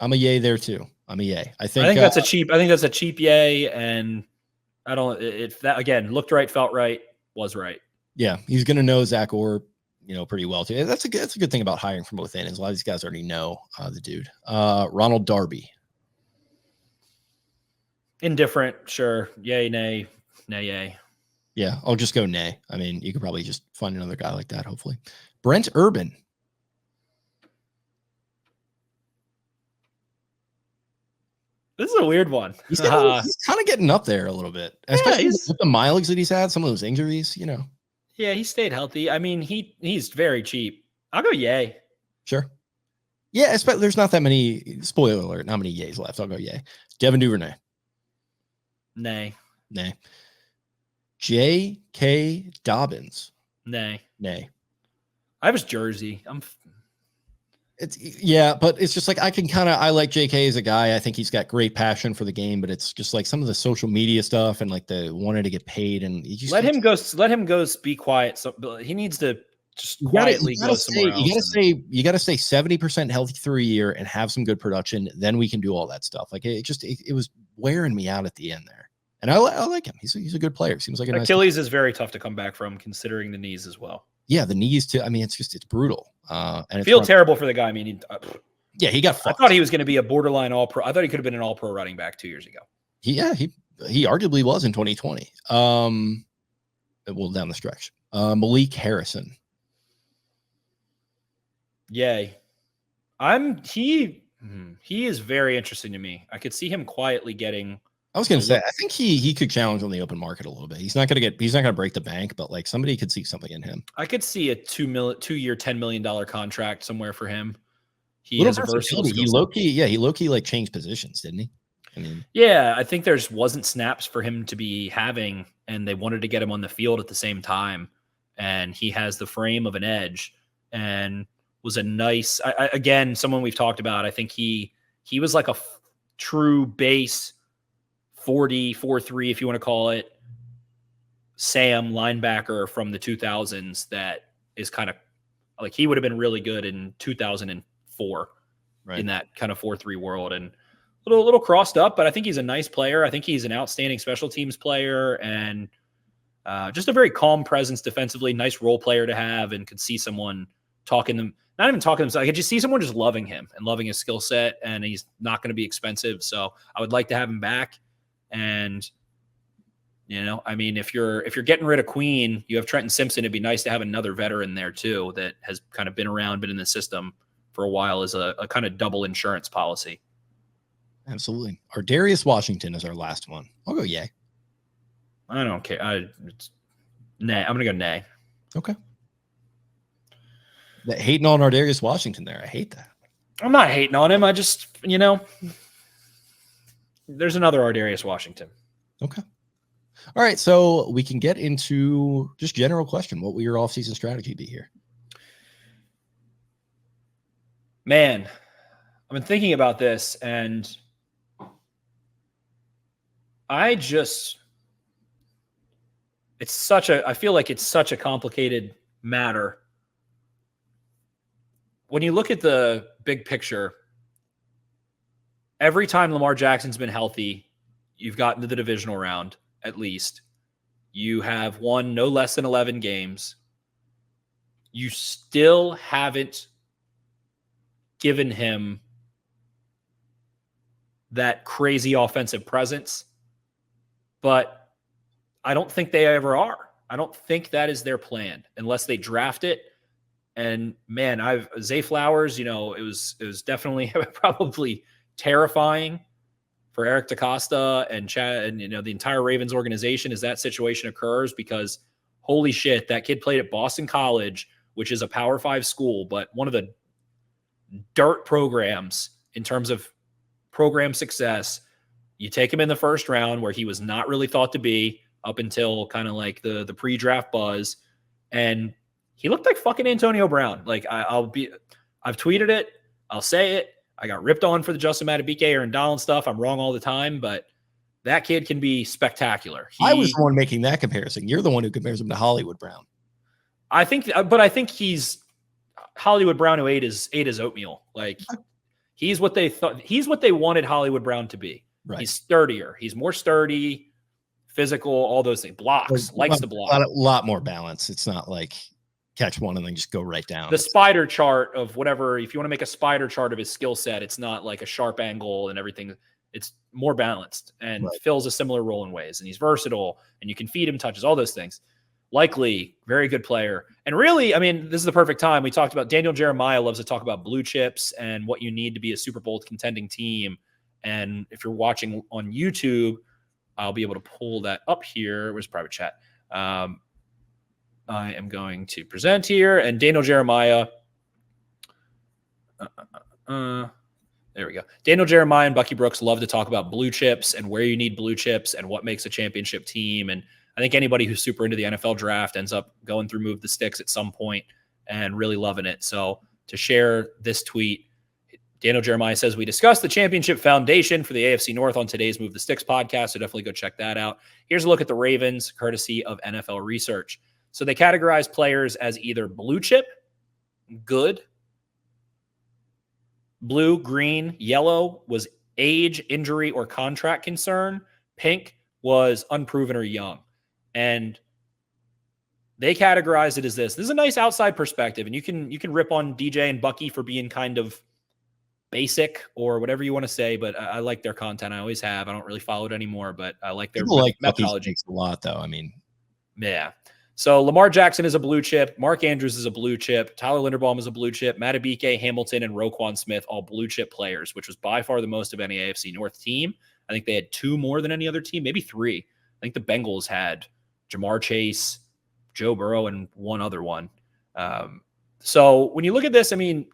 I'm a yay there too. I'm a yay. I think that's a cheap. I think that's a cheap yay, and I don't. If that again looked right, felt right, was right. Yeah, he's going to know Zach Orr, pretty well too. That's a good thing about hiring from within is a lot of these guys already know the dude. Ronald Darby. Indifferent, sure. Yay, nay, yay. Yeah, I'll just go nay. I mean, you could probably just find another guy like that, hopefully. Brent Urban. This is a weird one. He's kind of getting up there a little bit, especially with the mileage that he's had, some of those injuries, Yeah, he stayed healthy. I mean, he's very cheap. I'll go yay. Sure. Yeah, especially there's not that many, spoiler alert, not many yays left. I'll go yay. Devin Duvernay. Nay. J.K. Dobbins. Nay. I have his jersey. But it's just like I like JK as a guy. I think he's got great passion for the game, but it's just like some of the social media stuff and like the wanting to get paid, and you just let him go be quiet. So he needs to just quietly go somewhere else. You got to stay 70% healthy through a year and have some good production. Then we can do all that stuff. Like it was wearing me out at the end there. And I like him. He's a good player. Seems like a Achilles is very tough to come back from, considering the knees as well. Yeah, the knees too. I mean, it's brutal. And I feel terrible for the guy. I mean, he got fucked. I thought he was going to be a borderline all-pro. I thought he could have been an all-pro running back 2 years ago. He arguably was in 2020. Well, down the stretch. Malik Harrison. Yay. He is very interesting to me. I could see him quietly getting. I was going to say, I think he could challenge on the open market a little bit. He's not going to break the bank, but like somebody could see something in him. I could see a 2-year, $10 million contract somewhere for him. He has a versatile. He low-key like changed positions, didn't he? I mean, yeah, I think there's wasn't snaps for him to be having, and they wanted to get him on the field at the same time. And he has the frame of an edge, and was a nice, again, someone we've talked about. I think he was like a true base 4-3, if you want to call it, Sam linebacker from the 2000s that is kind of like he would have been really good in 2004 in that kind of 4-3 world, and a little crossed up, but I think he's a nice player. I think he's an outstanding special teams player, and just a very calm presence defensively, nice role player to have, and could see someone talking them, not even talking them. I could just see someone just loving him and loving his skill set, and he's not going to be expensive. So I would like to have him back. And, I mean, if you're getting rid of Queen, you have Trenton Simpson. It'd be nice to have another veteran there too, that has kind of been around, been in the system for a while as a kind of double insurance policy. Absolutely. Our Darius Washington is our last one. I'll go yay. I don't care. Nay. I'm going to go nay. Okay. Hating on our Darius Washington there. I hate that. I'm not hating on him. I just, there's another Ardarius Washington. Okay. All right. So we can get into just general question. What will your offseason strategy be here? Man, I've been thinking about this, and I feel like it's such a complicated matter. When you look at the big picture, every time Lamar Jackson's been healthy, you've gotten to the divisional round, at least. You have won no less than 11 games. You still haven't given him that crazy offensive presence, but I don't think they ever are. I don't think that is their plan unless they draft it. And man, Zay Flowers, it was definitely probably terrifying for Eric DaCosta and Chad and the entire Ravens organization as that situation occurs, because holy shit, that kid played at Boston College, which is a Power 5 school, but one of the dirt programs in terms of program success. You take him in the first round where he was not really thought to be up until kind of like the pre-draft buzz, and he looked like fucking Antonio Brown. Like I I've tweeted it. I'll say it. I got ripped on for the Justin Madubuike, Aaron Donald stuff. I'm wrong all the time, but that kid can be spectacular. I was the one making that comparison. You're the one who compares him to Hollywood Brown. I think he's Hollywood Brown who ate his oatmeal. Like he's what they wanted Hollywood Brown to be. Right. He's sturdier. He's more sturdy, physical, all those things. Blocks, likes to block. A lot more balance. It's not like catch one and then just go right down. The spider chart of whatever, if you want to make a spider chart of his skill set, it's not like a sharp angle and everything. It's more balanced and fills a similar role in ways. And he's versatile and you can feed him touches, all those things. Likely, very good player. And really, I mean, this is the perfect time. We talked about Daniel Jeremiah loves to talk about blue chips and what you need to be a Super Bowl contending team. And if you're watching on YouTube, I'll be able to pull that up here. Where's private chat? I am going to present here. And Daniel Jeremiah. There we go. Daniel Jeremiah and Bucky Brooks love to talk about blue chips and where you need blue chips and what makes a championship team. And I think anybody who's super into the NFL draft ends up going through Move the Sticks at some point and really loving it. So to share this tweet, Daniel Jeremiah says, we discussed the championship foundation for the AFC North on today's Move the Sticks podcast, so definitely go check that out. Here's a look at the Ravens, courtesy of NFL Research. So they categorize players as either blue chip, good, blue, green, yellow was age, injury, or contract concern. Pink was unproven or young. And they categorized it as this. This is a nice outside perspective, and you can rip on DJ and Bucky for being kind of basic or whatever you want to say, but I like their content. I always have. I don't really follow it anymore, but I like their methodology a lot, though. I mean, yeah. So Lamar Jackson is a blue chip. Mark Andrews is a blue chip. Tyler Linderbaum is a blue chip. Madubuike, Hamilton, and Roquan Smith, all blue chip players, which was by far the most of any AFC North team. I think they had 2 more than any other team, maybe 3. I think the Bengals had Jamar Chase, Joe Burrow, and one other one. So when you look at this, I mean,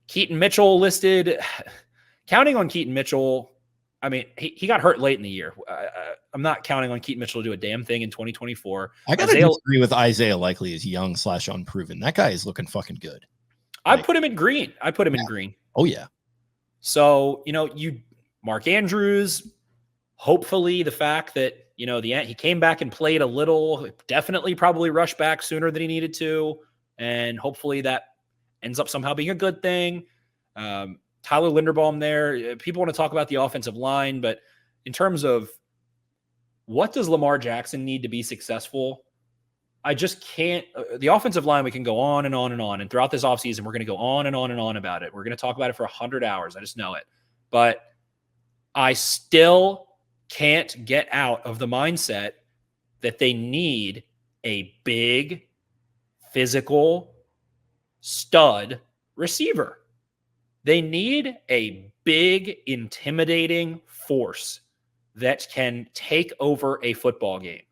Keaton Mitchell listed, counting on Keaton Mitchell. I mean, he got hurt late in the year. I'm not counting on Keaton Mitchell to do a damn thing in 2024. I got to disagree with Isaiah Likely as young / unproven. That guy is looking fucking good. I put him in green. In green. Oh, yeah. So, Mark Andrews, hopefully the fact that, he came back and played a little, definitely probably rushed back sooner than he needed to. And hopefully that ends up somehow being a good thing. Tyler Linderbaum there. People want to talk about the offensive line, but in terms of what does Lamar Jackson need to be successful, I just can't. The offensive line, we can go on and on and on. And throughout this offseason, we're going to go on and on and on about it. We're going to talk about it for 100 hours. I just know it. But I still can't get out of the mindset that they need a big, physical, stud receiver. They need a big, intimidating force that can take over a football game.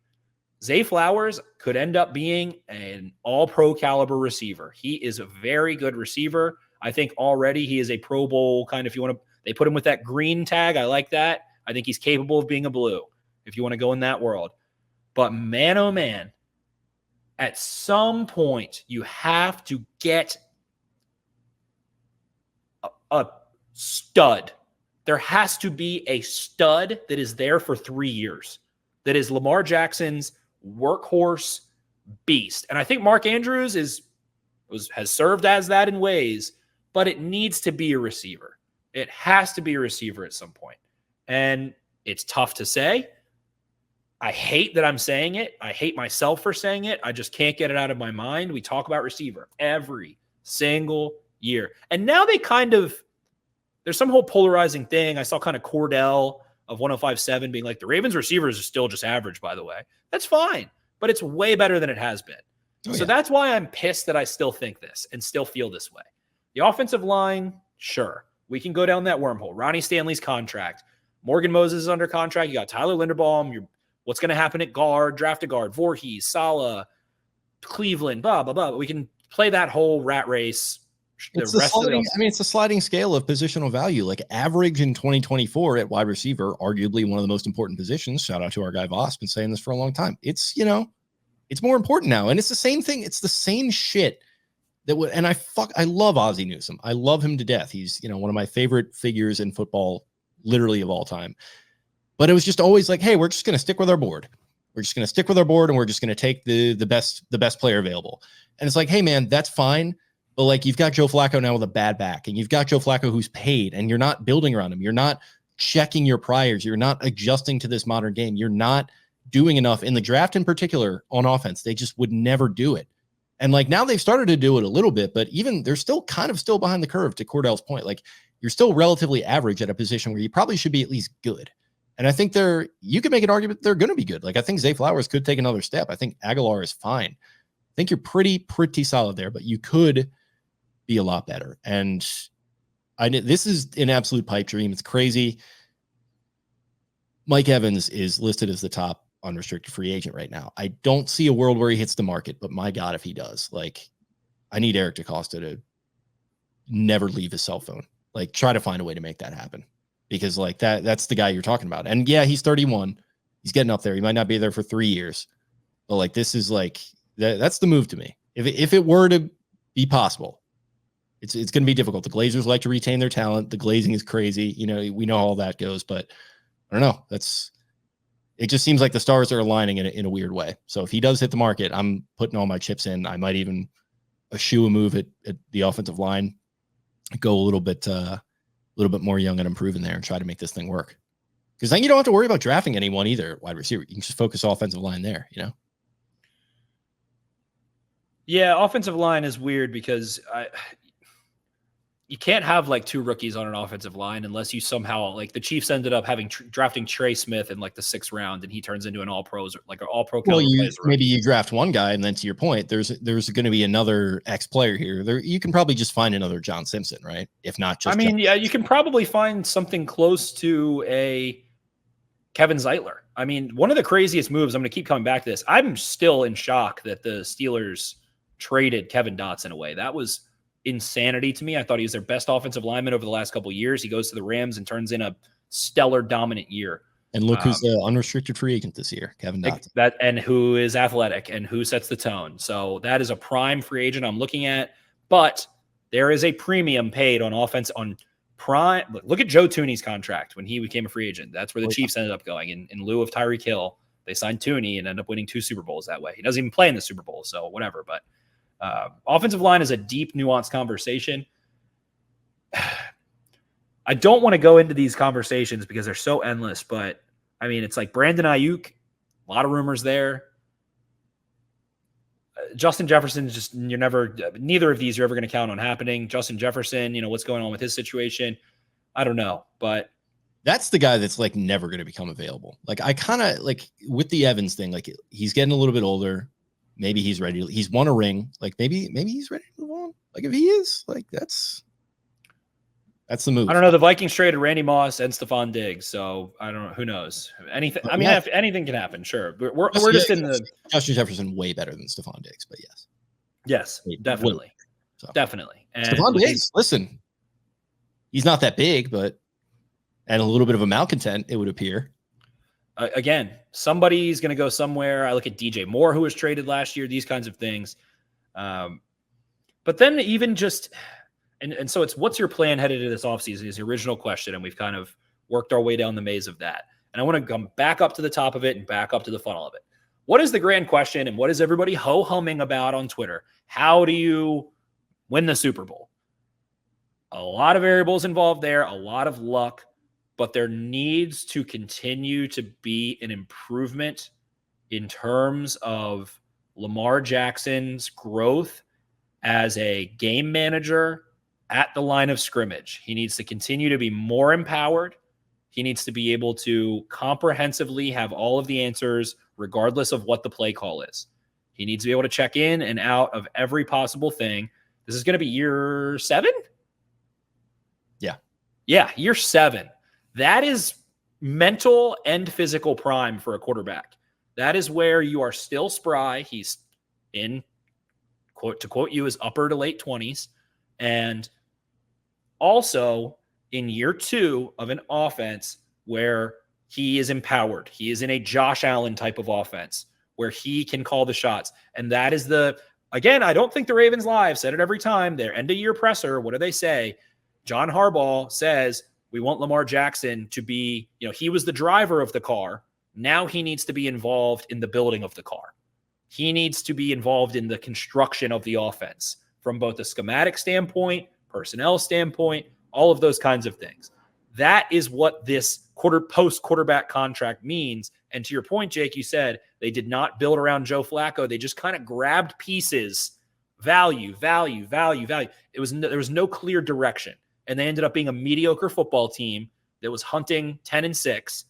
Zay Flowers could end up being an all-pro caliber receiver. He is a very good receiver. I think already he is a Pro Bowl kind of, they put him with that green tag. I like that. I think he's capable of being a blue, if you want to go in that world. But man, oh man, at some point you have to get a stud. There has to be a stud that is there for 3 years. That is Lamar Jackson's workhorse beast. And I think Mark Andrews has served as that in ways, but it needs to be a receiver. It has to be a receiver at some point. And it's tough to say. I hate that I'm saying it. I hate myself for saying it. I just can't get it out of my mind. We talk about receiver every single year. And now there's some whole polarizing thing. I saw kind of Cordell of 105.7 being like, the Ravens receivers are still just average, by the way. That's fine, but it's way better than it has been. Oh, so that's why I'm pissed that I still think this and still feel this way. The offensive line, sure. We can go down that wormhole. Ronnie Stanley's contract. Morgan Moses is under contract. You got Tyler Linderbaum. What's going to happen at guard, draft a guard, Voorhees, Saleh, Cleveland, blah, blah, blah. We can play that whole rat race. It's a sliding scale of positional value. Like average in 2024 at wide receiver, arguably one of the most important positions. Shout out to our guy Voss, been saying this for a long time. It's more important now. And it's the same thing. It's the same shit and I love Ozzie Newsome. I love him to death. He's, one of my favorite figures in football, literally of all time. But it was just always like, hey, we're just going to stick with our board. We're just going to stick with our board, and we're just going to take the best player available. And it's like, hey, man, that's fine. But like, you've got Joe Flacco now with a bad back, and you've got Joe Flacco who's paid, and you're not building around him. You're not checking your priors. You're not adjusting to this modern game. You're not doing enough in the draft in particular on offense. They just would never do it. And like, now they've started to do it a little bit, but even they're still kind of still behind the curve, to Cordell's point. Like, you're still relatively average at a position where you probably should be at least good. And I think you could make an argument they're going to be good. Like, I think Zay Flowers could take another step. I think Aguilar is fine. I think you're pretty solid there, but you could be a lot better. And this is an absolute pipe dream. It's crazy. Mike Evans is listed as the top unrestricted free agent right now. I don't see a world where he hits the market, but my God, if he does, like, I need Eric DeCosta to never leave his cell phone. Like, try to find a way to make that happen, because like that's the guy you're talking about. And yeah, he's 31. He's getting up there. He might not be there for 3 years, but like, this is like, that's the move to me. If it were to be possible, it's going to be difficult. The Glazers like to retain their talent. The glazing is crazy. We know how all that goes, but I don't know. It just seems like the stars are aligning in a weird way. So if he does hit the market, I'm putting all my chips in. I might even eschew a move at the offensive line, go a little bit more young and improving there, and try to make this thing work. Because then you don't have to worry about drafting anyone either, wide receiver. You can just focus offensive line there, Yeah, offensive line is weird because you can't have like two rookies on an offensive line unless you somehow, like, the Chiefs ended up drafting Trey Smith in like the 6th round, and he turns into an all-pro. Well, maybe you draft one guy, and then to your point, there's going to be another X player here. You can probably just find another John Simpson, right? If not just, you can probably find something close to a Kevin Zeitler. I mean, one of the craziest moves, I'm going to keep coming back to this. I'm still in shock that the Steelers traded Kevin Dotson away. That was insanity to me. I thought he was their best offensive lineman over the last couple of years. He goes to the Rams and turns in a stellar, dominant year. And look who's the unrestricted free agent this year, Kevin Dotson. And who is athletic and who sets the tone. So that is a prime free agent I'm looking at. But there is a premium paid on offense on prime. Look at Joe Tooney's contract when he became a free agent. That's where the Chiefs ended up going. In lieu of Tyreek Hill, they signed Tooney and ended up winning 2 Super Bowls that way. He doesn't even play in the Super Bowl, so whatever. But offensive line is a deep, nuanced conversation. I don't want to go into these conversations because they're so endless, but I mean, it's like Brandon Ayuk, a lot of rumors there. Justin Jefferson, neither of these you're ever going to count on happening. Justin Jefferson, what's going on with his situation? I don't know, but that's the guy that's like never going to become available. Like, I kind of like with the Evans thing, like, he's getting a little bit older. Maybe he's ready. He's won a ring. Like, maybe he's ready to move on. Like, if he is, like, that's the move. I don't know. The Vikings traded Randy Moss and Stephon Diggs, so I don't know. Who knows? Anything. I mean, if anything can happen. Sure, we're just in the Justin Jefferson way better than Stephon Diggs, but yes, definitely, definitely. And Stephon Diggs, listen, he's not that big, and a little bit of a malcontent, it would appear. Again, somebody's going to go somewhere. I look at DJ Moore, who was traded last year, these kinds of things. But then even just, and so it's, what's your plan headed into this offseason is the original question. And we've kind of worked our way down the maze of that. And I want to come back up to the top of it and back up to the funnel of it. What is the grand question? And what is everybody ho-humming about on Twitter? How do you win the Super Bowl? A lot of variables involved there, a lot of luck. But there needs to continue to be an improvement in terms of Lamar Jackson's growth as a game manager at the line of scrimmage. He needs to continue to be more empowered. He needs to be able to comprehensively have all of the answers, regardless of what the play call is. He needs to be able to check in and out of every possible thing. This is going to be year 7? Yeah, year 7. That is mental and physical prime for a quarterback. That is where you are still spry. He's in, to quote you, his upper to late 20s. And also in year 2 of an offense where he is empowered. He is in a Josh Allen type of offense where he can call the shots. And that is again, I don't think the Ravens lie. I've said it every time. Their end-of-year presser, what do they say? John Harbaugh says, we want Lamar Jackson to be, he was the driver of the car. Now he needs to be involved in the building of the car. He needs to be involved in the construction of the offense from both a schematic standpoint, personnel standpoint, all of those kinds of things. That is what this post-quarterback contract means. And to your point, Jake, you said they did not build around Joe Flacco. They just kind of grabbed pieces, value. There was no clear direction. And they ended up being a mediocre football team that was hunting 10-6.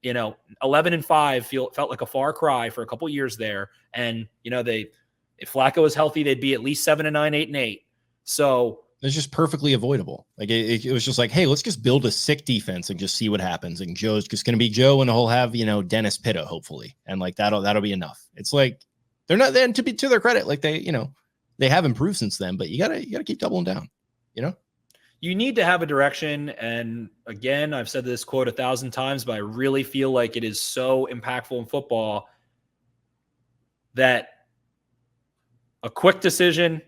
11-5 felt like a far cry for a couple years there. And, if Flacco was healthy, they'd be at least 7-9, 8-8. So it's just perfectly avoidable. Like it was just like, hey, let's just build a sick defense and just see what happens. And Joe's just going to be Joe, and he'll have, Dennis Pitta, hopefully. And like, that'll be enough. It's like, they're not then to their credit. Like they have improved since then, but you gotta keep doubling down, You need to have a direction. And again, I've said this quote 1,000 times, but I really feel like it is so impactful in football that a quick decision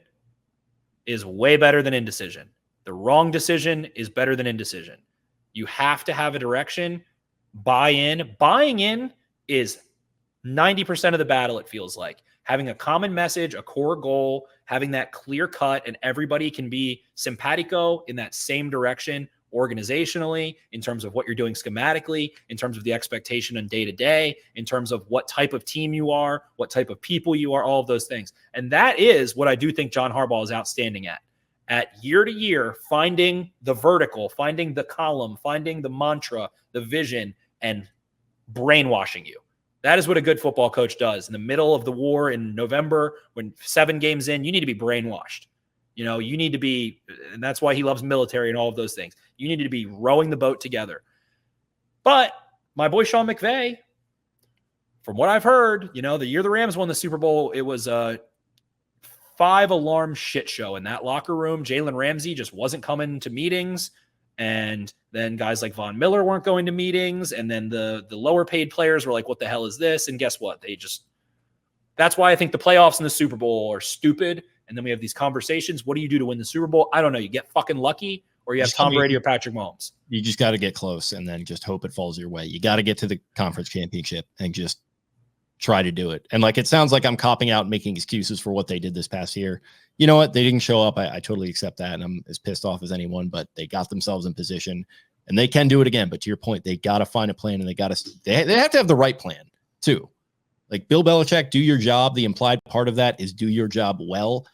is way better than indecision. The wrong decision is better than indecision. You have to have a direction, buy in. Buying in is 90% of the battle, it feels like. Having a common message, a core goal, having that clear cut, and everybody can be simpatico in that same direction organizationally, in terms of what you're doing schematically, in terms of the expectation on day to day, in terms of what type of team you are, what type of people you are, all of those things. And that is what I do think John Harbaugh is outstanding at year to year, finding the vertical, finding the column, finding the mantra, the vision, and brainwashing you. That is what a good football coach does. In the middle of the war in November, when 7 games in, you need to be brainwashed. You need to be, and that's why he loves military and all of those things. You need to be rowing the boat together. But my boy Sean McVay, from what I've heard, the year the Rams won the Super Bowl, it was a 5-alarm shit show in that locker room. Jalen Ramsey just wasn't coming to meetings. And then guys like Von Miller weren't going to meetings. And then the lower paid players were like, what the hell is this? And guess what? That's why I think the playoffs and the Super Bowl are stupid. And then we have these conversations. What do you do to win the Super Bowl? I don't know. You get fucking lucky, or you have Tom Brady or Patrick Mahomes. You just got to get close and then just hope it falls your way. You got to get to the conference championship and just try to do it. And like, it sounds like I'm copping out and making excuses for what they did this past year. You know what? They didn't show up. I totally accept that. And I'm as pissed off as anyone, but they got themselves in position and they can do it again. But to your point, they got to find a plan, and they have to have the right plan too. Like Bill Belichick, do your job. The implied part of that is do your job well.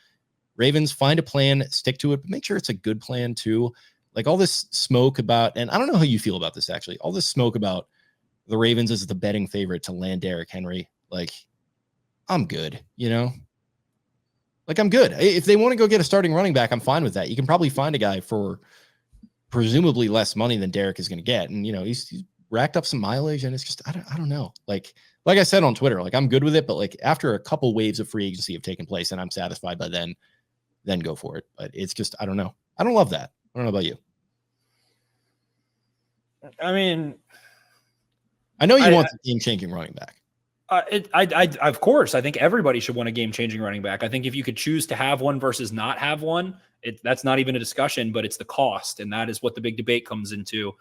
Ravens, find a plan, stick to it, but make sure it's a good plan too. Like all this smoke about, and I don't know how you feel about this actually, all this smoke about the Ravens as the betting favorite to land Derrick Henry. Like, I'm good, Like, I'm good. If they want to go get a starting running back, I'm fine with that. You can probably find a guy for presumably less money than Derrick is going to get. And, he's racked up some mileage, and it's just, I don't know. Like I said on Twitter, like I'm good with it, but like after a couple waves of free agency have taken place and I'm satisfied by then go for it. But it's just, I don't know. I don't love that. I don't know about you. I mean, I know you want the game-changing running back. Of course, I think everybody should want a game-changing running back. I think if you could choose to have one versus not have one, that's not even a discussion, but it's the cost, and that is what the big debate comes into.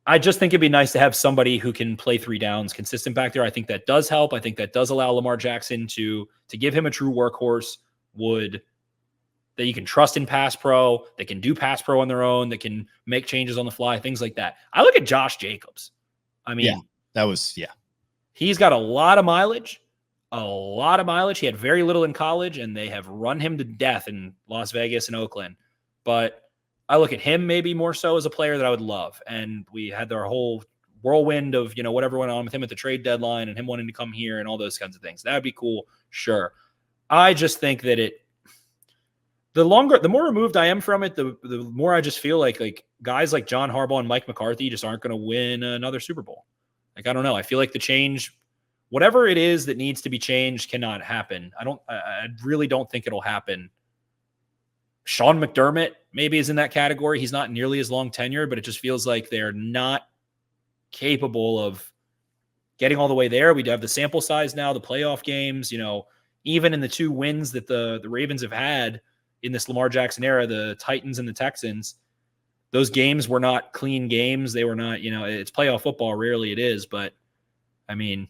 I just think it'd be nice to have somebody who can play 3 downs consistent back there. I think that does help. I think that does allow Lamar Jackson to give him a true workhorse, that you can trust in pass pro, that can do pass pro on their own, that can make changes on the fly, things like that. I look at Josh Jacobs. I mean, he's got a lot of mileage. He had very little in college, and they have run him to death in Las Vegas and Oakland. But I look at him maybe more so as a player that I would love. And we had our whole whirlwind of, whatever went on with him at the trade deadline and him wanting to come here and all those kinds of things. That would be cool. Sure. I just think that the more removed I am from it, the more I just feel like guys like John Harbaugh and Mike McCarthy just aren't going to win another Super Bowl. Like, I don't know. I feel like the change, whatever it is that needs to be changed, cannot happen. I really don't think it'll happen. Sean McDermott maybe is in that category. He's not nearly as long tenure, but it just feels like they're not capable of getting all the way there. We have the sample size now, the playoff games, even in the 2 wins that the Ravens have had in this Lamar Jackson era, the Titans and the Texans, those games were not clean games. They were not, it's playoff football. Rarely it is, but I mean,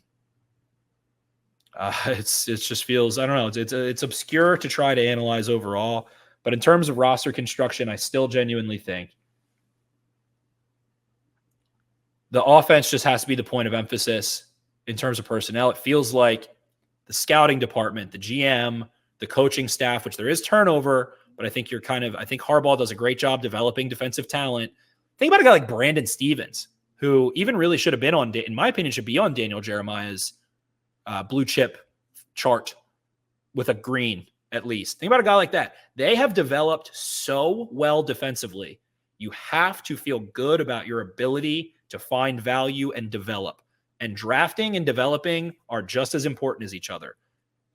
it just feels, I don't know. It's obscure to try to analyze overall, but in terms of roster construction, I still genuinely think the offense just has to be the point of emphasis in terms of personnel. It feels like the scouting department, the GM, the coaching staff, which there is turnover, but I think I think Harbaugh does a great job developing defensive talent. Think about a guy like Brandon Stevens, who even really should have been on, in my opinion, should be on Daniel Jeremiah's blue chip chart with a green at least. Think about a guy like that. They have developed so well defensively. You have to feel good about your ability to find value and develop. And drafting and developing are just as important as each other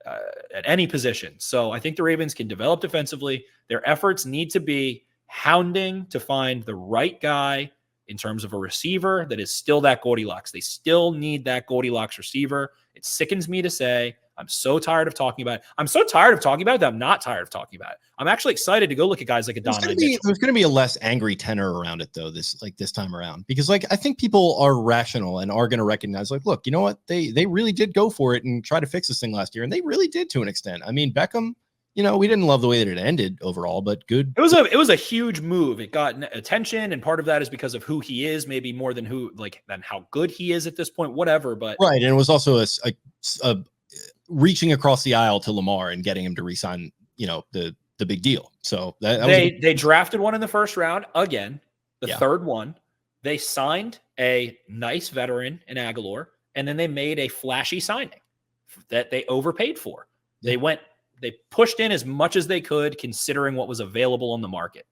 at any position. So I think the Ravens can develop defensively. Their efforts need to be hounding to find the right guy in terms of a receiver that is still that Goldilocks. They still need that Goldilocks receiver. It sickens me to say. I'm so tired of talking about it. I'm so tired of talking about it that I'm not tired of talking about it. I'm actually excited to go look at guys like Adonai Mitchell. There's going to be a less angry tenor around it, though, this time around. Because, I think people are rational and are going to recognize, look, you know what? They really did go for it and try to fix this thing last year. And they really did to an extent. I mean, Beckham, we didn't love the way that it ended overall, but good. It was a huge move. It got attention, and part of that is because of who he is, maybe more than than how good he is at this point, whatever. But right, and it was also a reaching across the aisle to Lamar and getting him to re-sign, the big deal. So they drafted one in the first round again, the third one. They signed a nice veteran in Aguilar, and then they made a flashy signing that they overpaid for. They pushed in as much as they could, considering what was available on the market.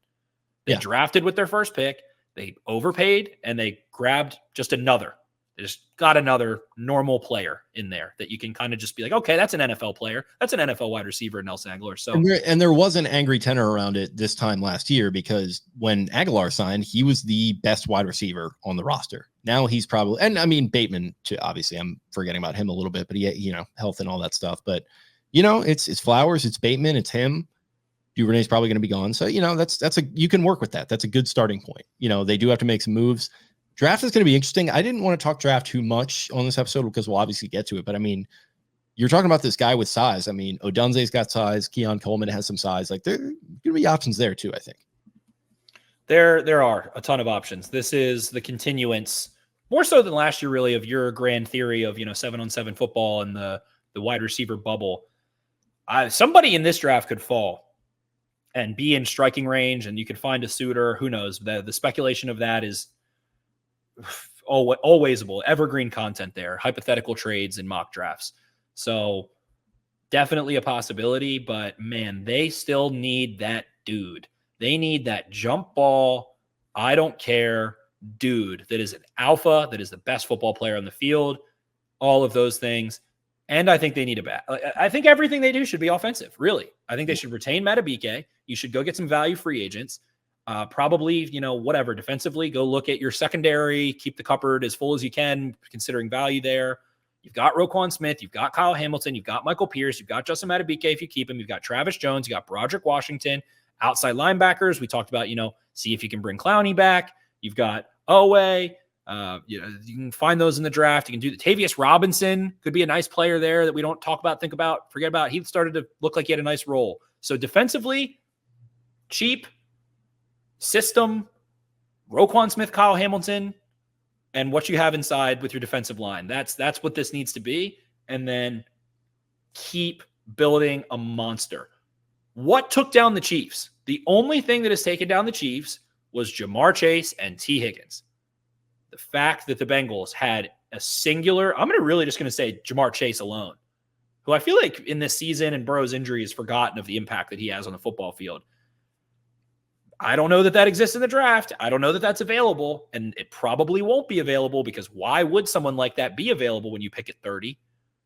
They drafted with their first pick. They overpaid, and they grabbed just another. They just got another normal player in there that you can kind of just be like, okay, that's an NFL player. That's an NFL wide receiver in Nelson Aguilar. So, and there was an angry tenor around it this time last year, because when Aguilar signed, he was the best wide receiver on the roster. Now he's probably, and I mean, Bateman, obviously I'm forgetting about him a little bit, but he, health and all that stuff. But, it's Flowers, it's Bateman, it's him. Duvernay's probably going to be gone. So, you can work with that. That's a good starting point. They do have to make some moves. Draft is going to be interesting. I didn't want to talk draft too much on this episode because we'll obviously get to it. But I mean, you're talking about this guy with size. I mean, Odunze's got size. Keon Coleman has some size. There are going to be options there too, I think. There are a ton of options. This is the continuance, more so than last year, really, of your grand theory of 7-on-7 football and the wide receiver bubble. Somebody in this draft could fall and be in striking range, and you could find a suitor. Who knows? The speculation of that is always evergreen content there, hypothetical trades and mock drafts. So definitely a possibility, but man, they still need that dude. They need that jump ball, I don't care dude that is an alpha, that is the best football player on the field, all of those things. And I think they need a bat. I think everything they do should be offensive, really. I think they should retain Matabike. You should go get some value free agents. Probably, whatever, defensively, go look at your secondary, keep the cupboard as full as you can, considering value there. You've got Roquan Smith, you've got Kyle Hamilton, you've got Michael Pierce, you've got Justin Matabike if you keep him, you've got Travis Jones, you got Broderick Washington, outside linebackers. We talked about, see if you can bring Clowney back. You've got Owe. You can find those in the draft. You can do the Tavius Robinson could be a nice player there that we don't talk about, forget about. He started to look like he had a nice role. So defensively, cheap system, Roquan Smith, Kyle Hamilton, and what you have inside with your defensive line. That's what this needs to be. And then keep building a monster. What took down the Chiefs? The only thing that has taken down the Chiefs was Jamar Chase and T. Higgins. The fact that the Bengals had a singular, I'm really just going to say Jamar Chase alone, who I feel like in this season and Burrow's injury is forgotten of the impact that he has on the football field. I don't know that exists in the draft. I don't know that that's available, and it probably won't be available because why would someone like that be available when you pick at 30?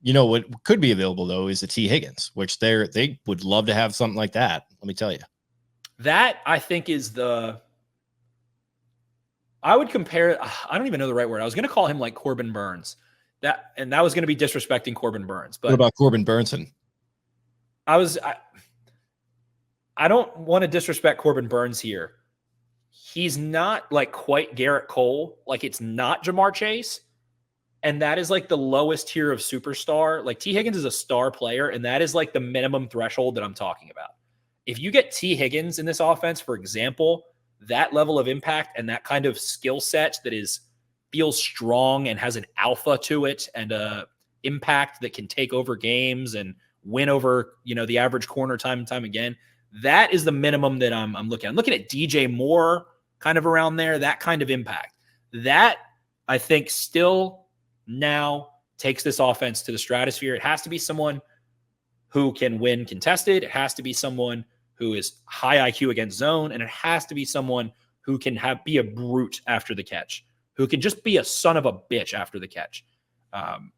What could be available, though, is the T. Higgins, which they would love to have something like that. Let me tell you. That, I think, is I would compare, I don't even know the right word. I was going to call him like Corbin Burns. That was going to be disrespecting Corbin Burns. But what about Corbin Burnson? I don't want to disrespect Corbin Burns here. He's not like quite Garrett Cole. Like it's not Jamar Chase. And that is like the lowest tier of superstar. Like T. Higgins is a star player, and that is like the minimum threshold that I'm talking about. If you get T. Higgins in this offense, for example, that level of impact and that kind of skill set that feels strong and has an alpha to it and a impact that can take over games and win over, the average corner time and time again. That is the minimum that I'm looking at. I'm looking at DJ Moore kind of around there, that kind of impact. That I think still now takes this offense to the stratosphere. It has to be someone who can win contested. It has to be someone who is high IQ against zone, and it has to be someone who can be a brute after the catch, who can just be a son of a bitch after the catch. I'm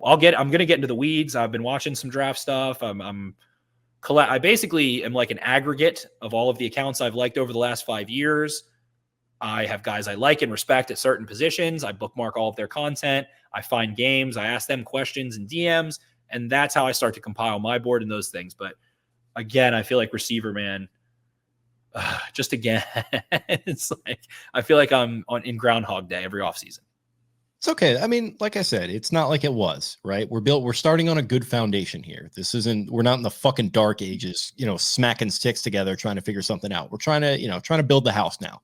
going to get into the weeds. I've been watching some draft stuff. I basically am like an aggregate of all of the accounts I've liked over the last 5 years. I have guys I like and respect at certain positions. I bookmark all of their content. I find games. I ask them questions and DMs, and that's how I start to compile my board and those things. But again, I feel like receiver, man, just again, it's like I feel like I'm in Groundhog Day every offseason. It's okay. I mean, like I said, it's not like it was, right? We're starting on a good foundation here. We're not in the fucking dark ages, smacking sticks together trying to figure something out. We're trying to build the house now,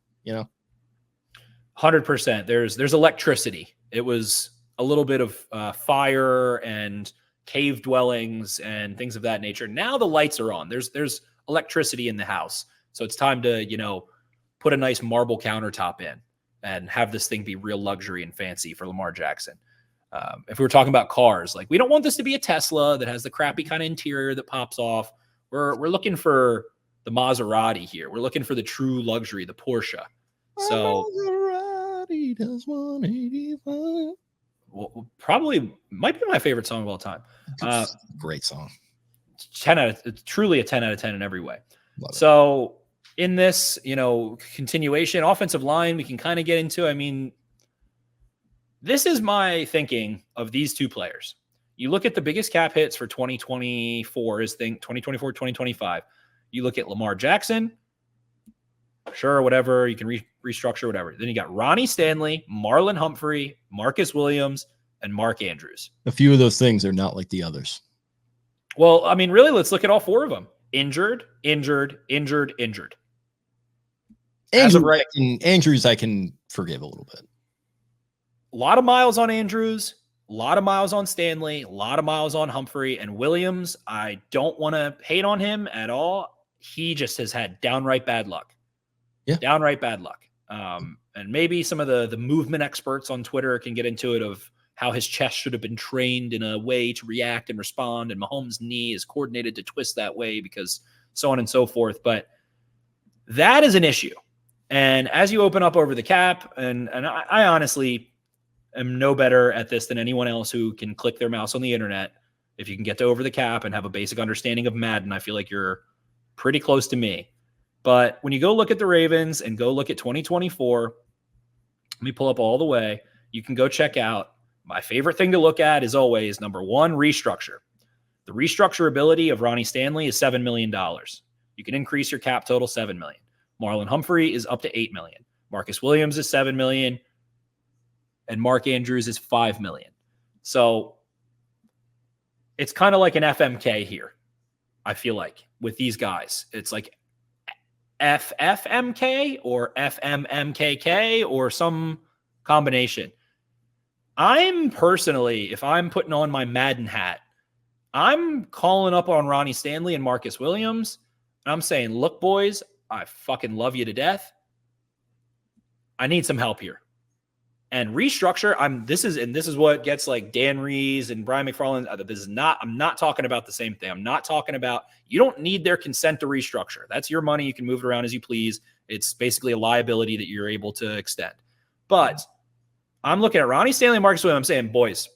100%. There's electricity. It was a little bit of fire and cave dwellings and things of that nature. Now the lights are on. There's electricity in the house. So it's time to, put a nice marble countertop in and have this thing be real luxury and fancy for Lamar Jackson. If we were talking about cars, like we don't want this to be a Tesla that has the crappy kind of interior that pops off. We're looking for the Maserati here. We're looking for the true luxury, the Porsche. So Maserati does 185. Well, probably might be my favorite song of all time. Great song. Truly a 10 out of 10 in every way. Love so in this, continuation, offensive line, we can kind of get into. I mean, this is my thinking of these two players. You look at the biggest cap hits for 2024 is 2024, 2025. You look at Lamar Jackson, sure, whatever. You can restructure whatever. Then you got Ronnie Stanley, Marlon Humphrey, Marcus Williams, and Mark Andrews. A few of those things are not like the others. Well, I mean, really, let's look at all four of them. Injured, injured, injured, injured. Andrews, I can forgive a little bit. A lot of miles on Andrews, a lot of miles on Stanley, a lot of miles on Humphrey, and Williams. I don't want to hate on him at all. He just has had downright bad luck. Yeah. Downright bad luck. And maybe some of the movement experts on Twitter can get into it of how his chest should have been trained in a way to react and respond, and Mahomes' knee is coordinated to twist that way because so on and so forth. But that is an issue. And as you open up over the cap, and I honestly am no better at this than anyone else who can click their mouse on the internet. If you can get to over the cap and have a basic understanding of Madden, I feel like you're pretty close to me. But when you go look at the Ravens and go look at 2024, let me pull up all the way. You can go check out. My favorite thing to look at is always, number one, restructure. The restructurability of Ronnie Stanley is $7 million. You can increase your cap total $7 million. Marlon Humphrey is up to $8 million. Marcus Williams is $7 million. And Mark Andrews is $5 million. So it's kind of like an FMK here, I feel like, with these guys. It's like FFMK or FMMKK or some combination. I'm personally, if I'm putting on my Madden hat, I'm calling up on Ronnie Stanley and Marcus Williams. And I'm saying, look, boys, I fucking love you to death. I need some help here. And restructure, this is what gets like Dan Rees and Brian McFarland. I'm not talking about the same thing. I'm not talking about, you don't need their consent to restructure. That's your money. You can move it around as you please. It's basically a liability that you're able to extend. But I'm looking at Ronnie Stanley and Marcus Williams. I'm saying, boys,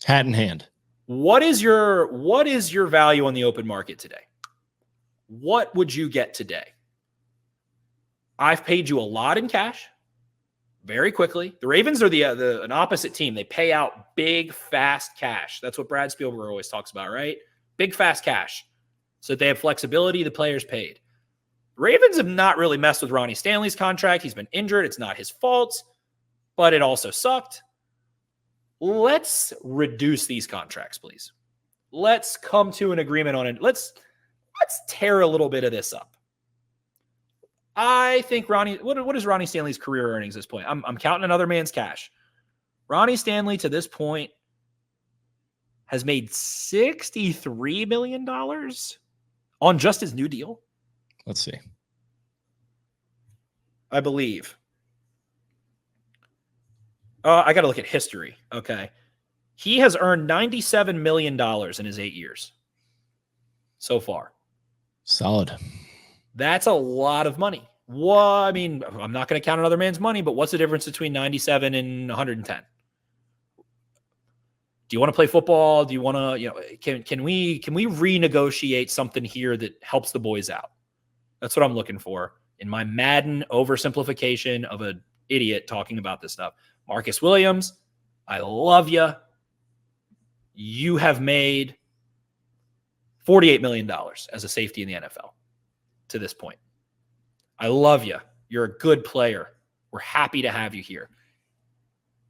hat in hand. What is your value on the open market today? What would you get today? I've paid you a lot in cash very quickly. The Ravens are an opposite team. They pay out big, fast cash. That's what Brad Spielberg always talks about, right? Big, fast cash. So that they have flexibility, the players paid. Ravens have not really messed with Ronnie Stanley's contract. He's been injured. It's not his fault, but it also sucked. Let's reduce these contracts, please. Let's come to an agreement on it. Let's tear a little bit of this up. I think what is Ronnie Stanley's career earnings at this point? I'm counting another man's cash. Ronnie Stanley to this point has made $63 million on just his new deal. Let's see. I believe. I got to look at history. Okay. He has earned $97 million in his 8 years so far. Solid. That's a lot of money. Well, I mean, I'm not going to count another man's money, but what's the difference between 97 and 110? Do you want to play football? Do you want to, can we renegotiate something here that helps the boys out? That's what I'm looking for in my Madden oversimplification of an idiot talking about this stuff. Marcus Williams, I love you. You have made $48 million as a safety in the NFL to this point. I love you. You're a good player. We're happy to have you here.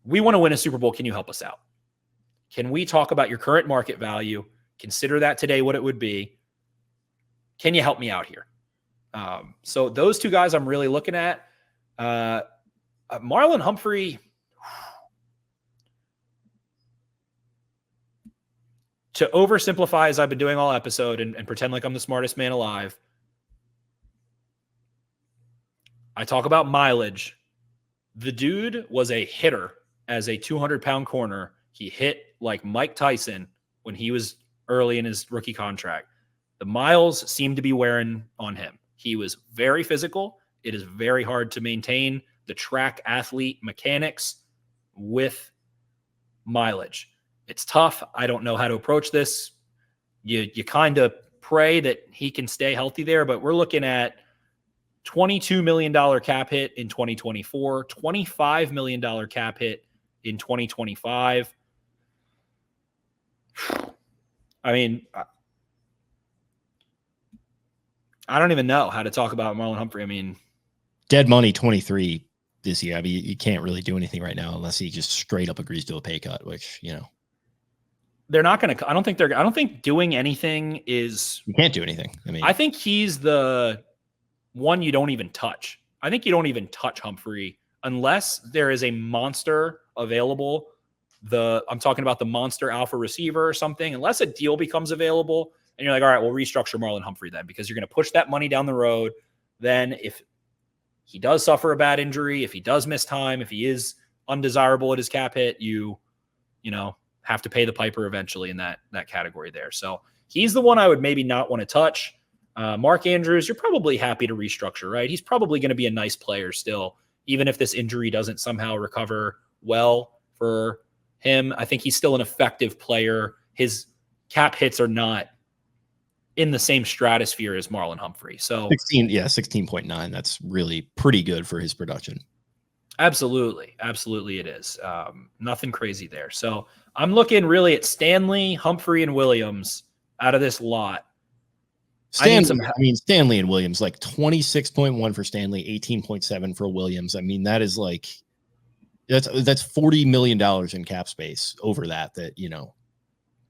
We want to win a Super Bowl. Can you help us out? Can we talk about your current market value? Consider that today what it would be. Can you help me out here? So those two guys I'm really looking at. Marlon Humphrey, to oversimplify as I've been doing all episode and pretend like I'm the smartest man alive, I talk about mileage. The dude was a hitter as a 200-pound corner. He hit like Mike Tyson when he was early in his rookie contract. The miles seemed to be wearing on him. He was very physical. It is very hard to maintain the track athlete mechanics with mileage. It's tough. I don't know how to approach this. You kind of pray that he can stay healthy there, but we're looking at $22 million cap hit in 2024, $25 million cap hit in 2025. I mean, I don't even know how to talk about Marlon Humphrey. I mean, dead money 23 this year. I mean, you can't really do anything right now unless he just straight up agrees to a pay cut, which, they're not going to, I don't think doing anything is, you can't do anything. I mean, I think he's the one you don't even touch. I think you don't even touch Humphrey unless there is a monster available. I'm talking about the monster alpha receiver or something, unless a deal becomes available and you're like, all right, we'll restructure Marlon Humphrey then, because you're going to push that money down the road. Then if he does suffer a bad injury, if he does miss time, if he is undesirable at his cap hit, you have to pay the piper eventually in that category there. So he's the one I would maybe not want to touch. Mark Andrews, you're probably happy to restructure, right? He's probably going to be a nice player still, even if this injury doesn't somehow recover well for him. I think he's still an effective player. His cap hits are not in the same stratosphere as Marlon Humphrey. So 16.9. That's really pretty good for his production. Absolutely. Absolutely it is. Nothing crazy there. So I'm looking really at Stanley, Humphrey, and Williams out of this lot. Stanley and Williams, like 26.1 for Stanley, 18.7 for Williams. I mean, that is like, that's $40 million in cap space over that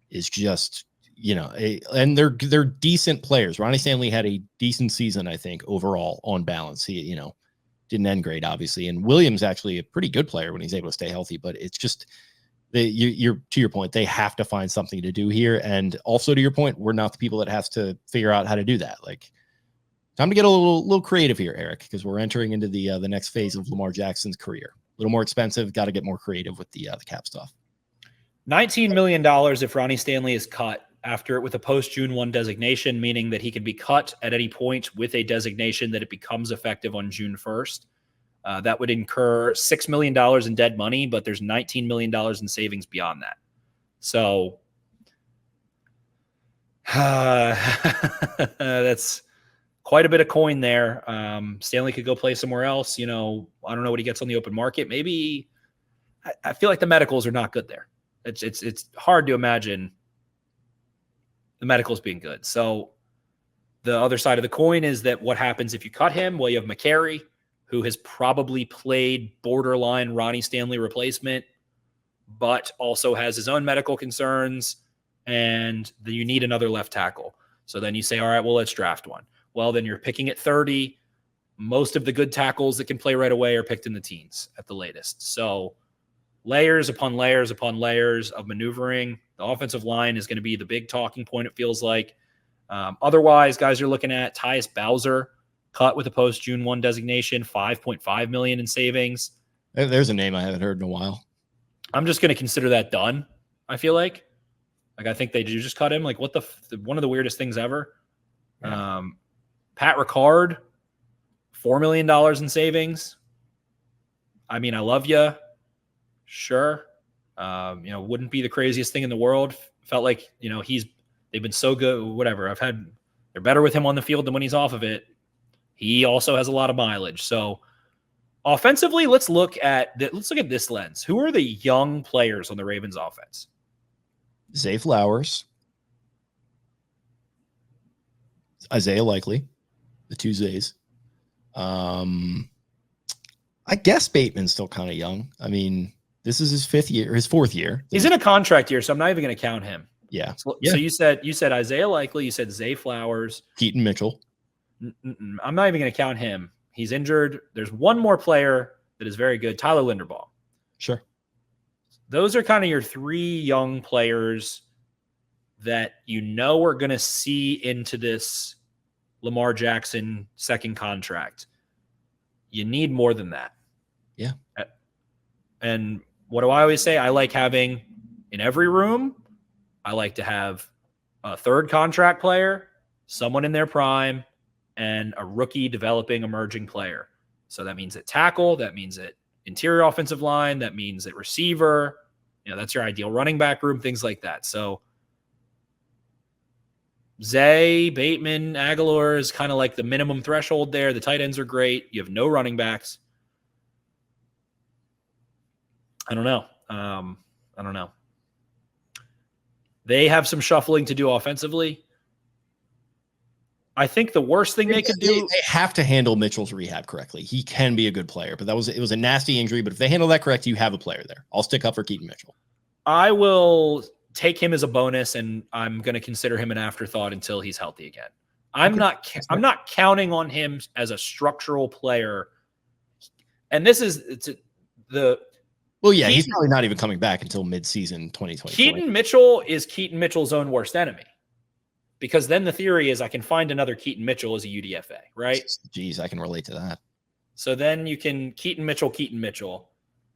is just, and they're decent players. Ronnie Stanley had a decent season, I think, overall on balance. He, didn't end great, obviously. And Williams actually a pretty good player when he's able to stay healthy, but it's just, you're to your point, they have to find something to do here. And also to your point, we're not the people that has to figure out how to do that. Like, time to get a little creative here, Eric, because we're entering into the next phase of Lamar Jackson's career. A little more expensive, got to get more creative with the cap stuff. $19 million if Ronnie Stanley is cut with a post June 1 designation, meaning that he can be cut at any point with a designation that it becomes effective on June 1st. That would incur $6 million in dead money, but there's $19 million in savings beyond that. So that's quite a bit of coin there. Stanley could go play somewhere else. I don't know what he gets on the open market. Maybe I feel like the medicals are not good there. It's hard to imagine the medical's being good. So the other side of the coin is that what happens if you cut him? Well, you have McCary, who has probably played borderline Ronnie Stanley replacement, but also has his own medical concerns, and you need another left tackle. So then you say, all right, well, let's draft one. Well, then you're picking at 30. Most of the good tackles that can play right away are picked in the teens at the latest. So layers upon layers upon layers of maneuvering. The offensive line is going to be the big talking point, it feels like. Otherwise, guys are looking at Tyus Bowser, cut with a post-June 1 designation, $5.5 million in savings. There's a name I haven't heard in a while. I'm just going to consider that done, I feel like. I think they do just cut him. Like, what one of the weirdest things ever. Yeah. Pat Ricard, $4 million in savings. I mean, I love you. Sure. Wouldn't be the craziest thing in the world. Felt like, they've been so good, whatever. They're better with him on the field than when he's off of it. He also has a lot of mileage. So offensively, let's look at this lens. Who are the young players on the Ravens offense? Zay Flowers, Isaiah Likely, the two Zays. I guess Bateman's still kind of young. I mean, this is his fourth year. He's in a contract year, so I'm not even going to count him. Yeah. So you said Isaiah Likely, you said Zay Flowers, Keaton Mitchell. I'm not even going to count him. He's injured. There's one more player that is very good, Tyler Linderbaum. Sure. Those are kind of your three young players that are going to see into this Lamar Jackson second contract. You need more than that. Yeah. And what do I always say? I like having in every room, I like to have a third contract player, someone in their prime, and a rookie developing emerging player. So that means at tackle, that means at interior offensive line, that means at receiver. That's your ideal running back room, things like that. So Zay, Bateman, Aguilar is kind of like the minimum threshold there. The tight ends are great. You have no running backs. I don't know. They have some shuffling to do offensively. I think the worst thing they could do. They have to handle Mitchell's rehab correctly. He can be a good player, but it was a nasty injury. But if they handle that correct, you have a player there. I'll stick up for Keaton Mitchell. I will take him as a bonus, and I'm going to consider him an afterthought until he's healthy again. I'm not counting on him as a structural player. And this is he's probably not even coming back until mid-season 2020. Keaton Mitchell is Keaton Mitchell's own worst enemy. Because then the theory is I can find another Keaton Mitchell as a UDFA, right? Jeez, I can relate to that. So then you can Keaton Mitchell.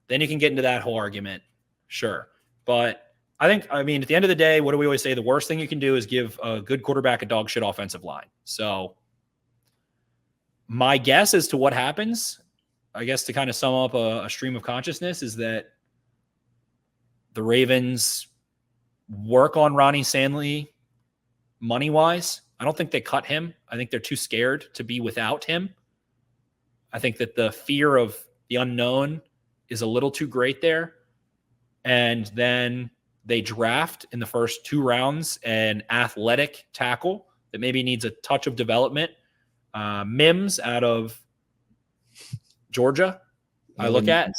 Then you can get into that whole argument. Sure. But at the end of the day, what do we always say? The worst thing you can do is give a good quarterback a dog shit offensive line. So my guess as to what happens, I guess to kind of sum up a stream of consciousness, is that the Ravens work on Ronnie Stanley money-wise. I don't think they cut him. I think they're too scared to be without him. I think that the fear of the unknown is a little too great there. And then they draft in the first 2 rounds an athletic tackle that maybe needs a touch of development. Mims out of Georgia, I look at.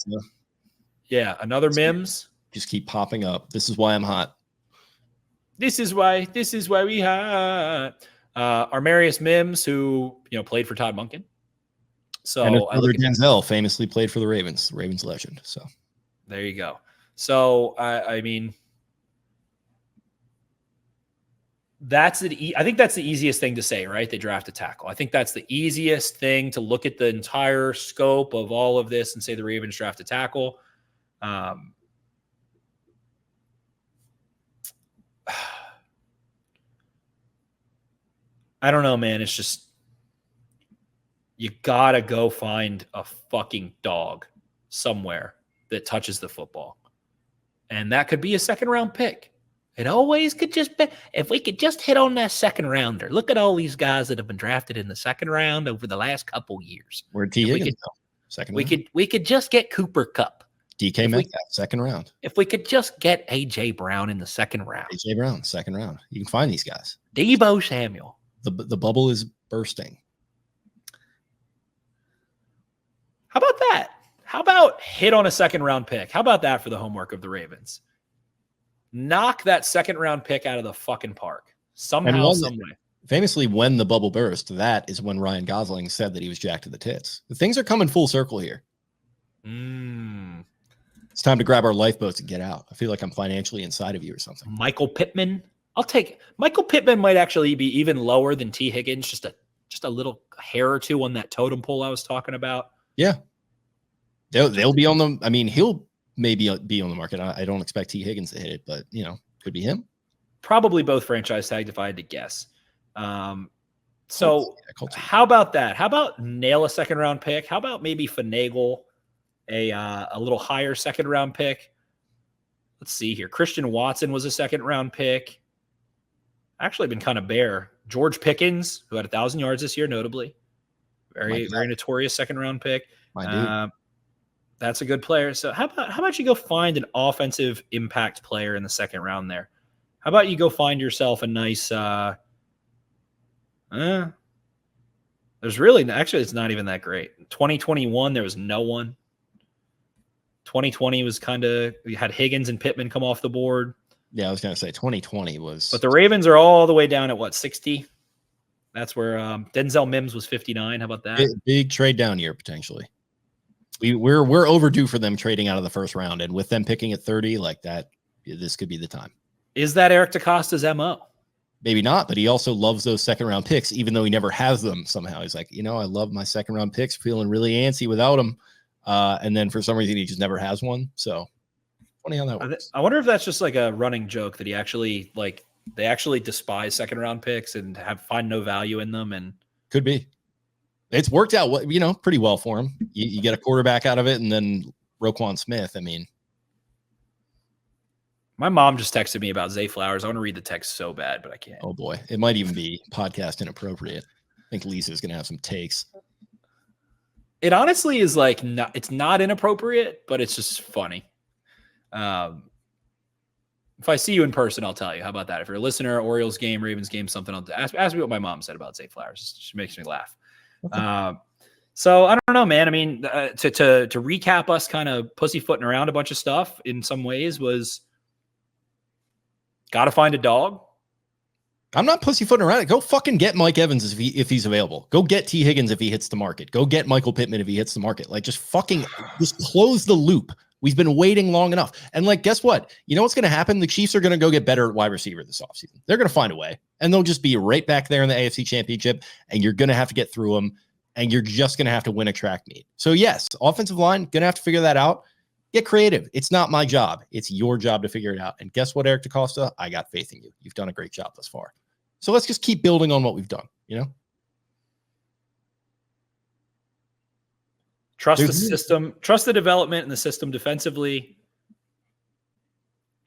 Yeah, another Mims. Just keep popping up. This is why I'm hot. This is why we hot. Armarius Mims, who played for Todd Monken. So Denzel famously played for the Ravens legend. So there you go. So I think that's the easiest thing to say, right? They draft a tackle. I think that's the easiest thing to look at the entire scope of all of this and say the Ravens draft a tackle. I don't know, man. It's just, you gotta go find a fucking dog somewhere that touches the football. And that could be a second round pick. It always could just be, if we could just hit on that second rounder. Look at all these guys that have been drafted in the second round over the last couple years. Where'd T. Higgins go? Second round? We could just get Cooper Kupp. DK Metcalf, second round. If we could just get A.J. Brown in the second round. A.J. Brown, second round. You can find these guys. Deebo Samuel. The bubble is bursting. How about that? How about hit on a second round pick? How about that for the homework of the Ravens? Knock that second round pick out of the fucking park. Somehow, some way. Famously, when the bubble burst, that is when Ryan Gosling said that he was jacked to the tits. Things are coming full circle here. It's time to grab our lifeboats and get out. I feel like I'm financially inside of you or something. Michael Pittman. Michael Pittman might actually be even lower than T. Higgins, just a little hair or two on that totem pole I was talking about. Yeah. They'll be on the, I mean, he'll maybe be on the market. I don't expect T. Higgins to hit it, but, could be him. Probably both franchise tagged if I had to guess. So how about that? How about nail a second round pick? How about maybe finagle a little higher second round pick? Let's see here. Christian Watson was a second round pick. Actually been kind of bare. George Pickens, who had 1,000 yards this year, notably. Very notorious second round pick. That's a good player. So how about you go find an offensive impact player in the second round there? How about you go find yourself a nice there's really actually it's not even that great. 2021 there was no one. 2020 was we had Higgins and Pittman come off the board. Yeah, I was gonna say 2020 was, but the Ravens are all the way down at 60. That's where Denzel Mims was 59. How about that? Big trade down year potentially. We're overdue for them trading out of the first round, and with them picking at 30 like that, this could be the time. Is that Eric DeCosta's MO? Maybe not, but he also loves those second round picks, even though he never has them somehow. He's like, I love my second round picks, feeling really antsy without them. And then for some reason, he just never has one. So funny how that works. I wonder if that's just like a running joke that they actually despise second round picks and find no value in them. And could be. It's worked out, pretty well for him. You get a quarterback out of it, and then Roquan Smith. I mean, my mom just texted me about Zay Flowers. I want to read the text so bad, but I can't. Oh boy, it might even be podcast inappropriate. I think Lisa's gonna have some takes. It honestly is it's not inappropriate, but it's just funny. If I see you in person, I'll tell you. How about that? If you're a listener, Orioles game, Ravens game, something, I'll ask me what my mom said about Zay Flowers. She makes me laugh. Okay. So I don't know, man. I mean, to recap us kind of pussyfooting around a bunch of stuff in some ways was got to find a dog. I'm not pussyfooting around it. Go fucking get Mike Evans if he's available. Go get T. Higgins if he hits the market. Go get Michael Pittman if he hits the market. Just close the loop. We've been waiting long enough. And guess what? You know what's going to happen? The Chiefs are going to go get better at wide receiver this offseason. They're going to find a way, and they'll just be right back there in the AFC Championship, and you're going to have to get through them, and you're just going to have to win a track meet. So yes, offensive line, going to have to figure that out. Get creative. It's not my job. It's your job to figure it out. And guess what, Eric DeCosta? I got faith in you. You've done a great job thus far. So let's just keep building on what we've done, Trust the system, trust the development in the system defensively.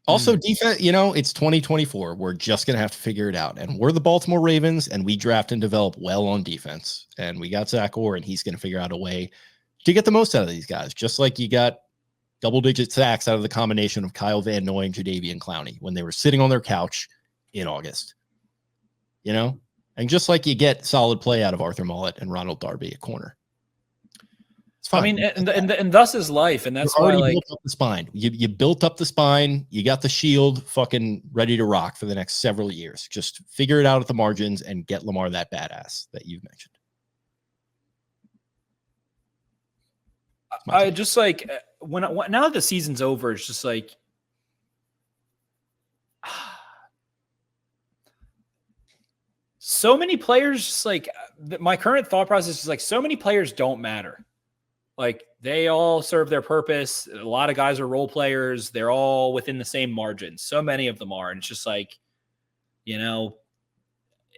Also, defense, it's 2024. We're just going to have to figure it out. And we're the Baltimore Ravens, and we draft and develop well on defense. And we got Zach Orr, and he's going to figure out a way to get the most out of these guys, just like you got double-digit sacks out of the combination of Kyle Van Noy and Jadeveon Clowney when they were sitting on their couch in August. And just like you get solid play out of Arthur Mollett and Ronald Darby at corner. It's fine. I mean, and thus is life. And that's why built up the spine. You built up the spine. You got the shield fucking ready to rock for the next several years. Just figure it out at the margins and get Lamar that badass that you've mentioned. I just when now that the season's over, it's just so many players, my current thought process is so many players don't matter. They all serve their purpose. A lot of guys are role players. They're all within the same margins. So many of them are. And it's just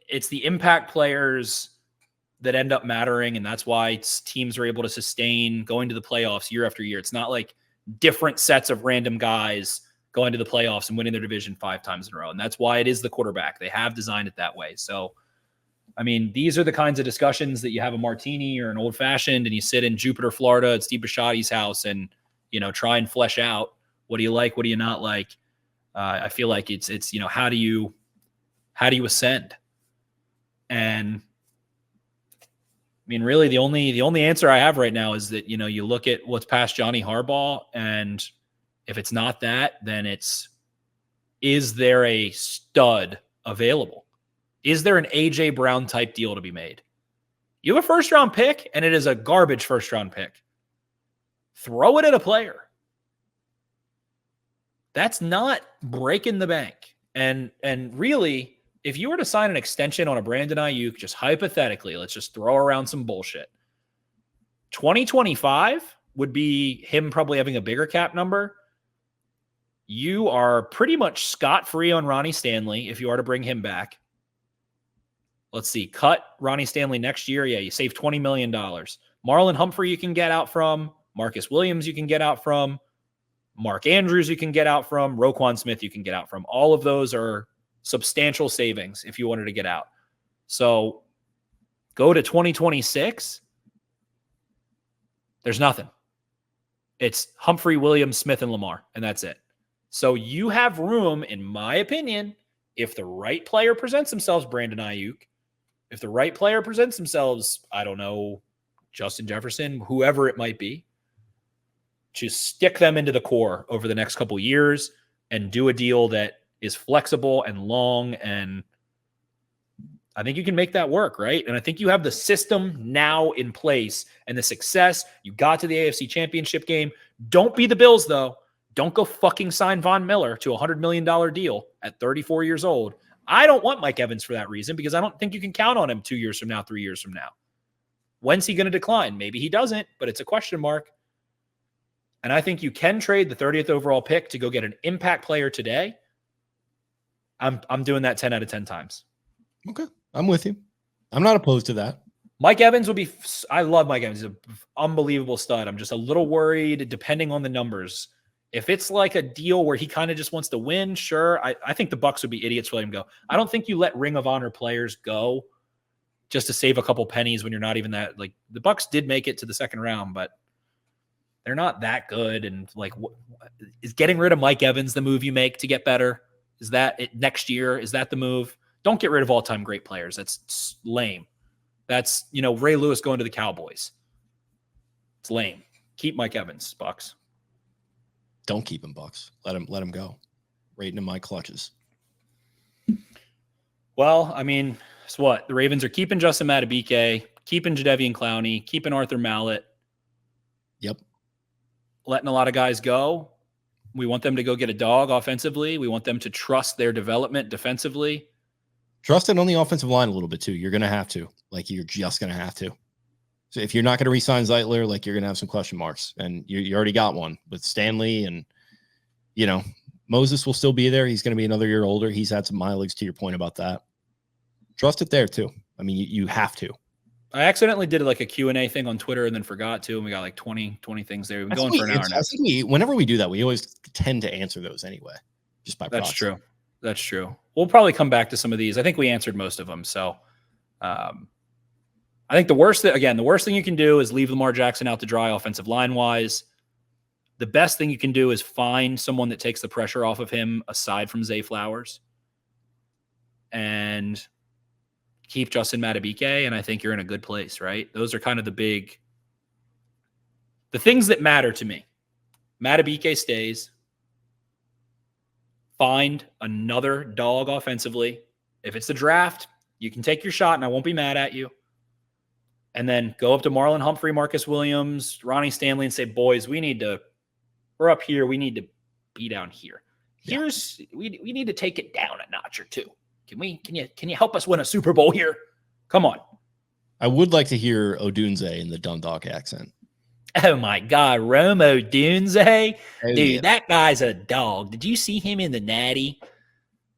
it's the impact players that end up mattering. And that's why teams are able to sustain going to the playoffs year after year. It's not different sets of random guys going to the playoffs and winning their division 5 times in a row. And that's why it is the quarterback. They have designed it that way. So, I mean, these are the kinds of discussions that you have a martini or an old fashioned and you sit in Jupiter, Florida at Steve Bisciotti's house and try and flesh out what do you like, what do you not like. I feel like it's how do you ascend? And I mean, really, the only answer I have right now is that you look at what's past Johnny Harbaugh, and if it's not that, then is there a stud available? Is there an AJ Brown type deal to be made? You have a first round pick, and it is a garbage first round pick. Throw it at a player. That's not breaking the bank. And really, if you were to sign an extension on a Brandon Ayuk, just hypothetically, let's just throw around some bullshit. 2025 would be him probably having a bigger cap number. You are pretty much scot-free on Ronnie Stanley if you are to bring him back. Let's see. Cut Ronnie Stanley next year. Yeah, you save $20 million. Marlon Humphrey you can get out from. Marcus Williams you can get out from. Mark Andrews you can get out from. Roquan Smith you can get out from. All of those are substantial savings if you wanted to get out. So go to 2026. There's nothing. It's Humphrey, Williams, Smith, and Lamar, and that's it. So you have room, in my opinion, if the right player presents themselves, Brandon Ayuk, if the right player presents themselves, I don't know, Justin Jefferson, whoever it might be, to stick them into the core over the next couple of years and do a deal that is flexible and long. And I think you can make that work, right? And I think you have the system now in place and the success. You got to the AFC Championship game. Don't be the Bills, though. Don't go fucking sign Von Miller to a $100 million deal at 34 years old. I don't want Mike Evans for that reason because I don't think you can count on him 2 years from now, 3 years from now. When's he going to decline? Maybe he doesn't, but it's a question mark. And I think you can trade the 30th overall pick to go get an impact player today. I'm doing that 10 out of 10 times. Okay. I'm with you. I'm not opposed to that. Mike Evans would be – I love Mike Evans. He's an unbelievable stud. I'm just a little worried depending on the numbers. If it's like a deal where he kind of just wants to win, sure. I think the Bucs would be idiots to let him go. I don't think you let Ring of Honor players go just to save a couple pennies when you're not even that – like the Bucs did make it to the second round, but they're not that good. And like is getting rid of Mike Evans the move you make to get better? Is that it next year? Is that the move? Don't get rid of all-time great players. That's lame. That's, Ray Lewis going to the Cowboys. It's lame. Keep Mike Evans, Bucs. Don't keep him, Bucs. Let him go. Right into my clutches. Well, I mean, it's what? The Ravens are keeping Justin Madubuike, keeping Jadeveon Clowney, keeping Arthur Mallett. Yep. Letting a lot of guys go. We want them to go get a dog offensively. We want them to trust their development defensively. Trust it on the offensive line a little bit too. You're going to have to. Like, you're just going to have to. So if you're not going to re-sign Zeitler, like, you're going to have some question marks. And you already got one with Stanley. And, Moses will still be there. He's going to be another year older. He's had some mileage, to your point about that. Trust it there too. I mean, you have to. I accidentally did like a Q&A thing on Twitter and then forgot to, and we got like 20 things there. We've been going for an hour now. Whenever we do that, we always tend to answer those anyway, just by process. That's true. We'll probably come back to some of these. I think we answered most of them. So I think the worst thing you can do is leave Lamar Jackson out to dry offensive line-wise. The best thing you can do is find someone that takes the pressure off of him aside from Zay Flowers. And keep Justin Madubuike, and I think you're in a good place, right? Those are kind of the things that matter to me. Madubuike stays. Find another dog offensively. If it's the draft, you can take your shot, and I won't be mad at you. And then go up to Marlon Humphrey, Marcus Williams, Ronnie Stanley, and say, boys, we're up here. We need to be down here. We need to take it down a notch or two. Can you help us win a Super Bowl here? Come on. I would like to hear Odunze in the Dundalk accent. Oh my God, Rome Odunze. Oh, Dude, yeah. that guy's a dog. Did you see him in the Natty?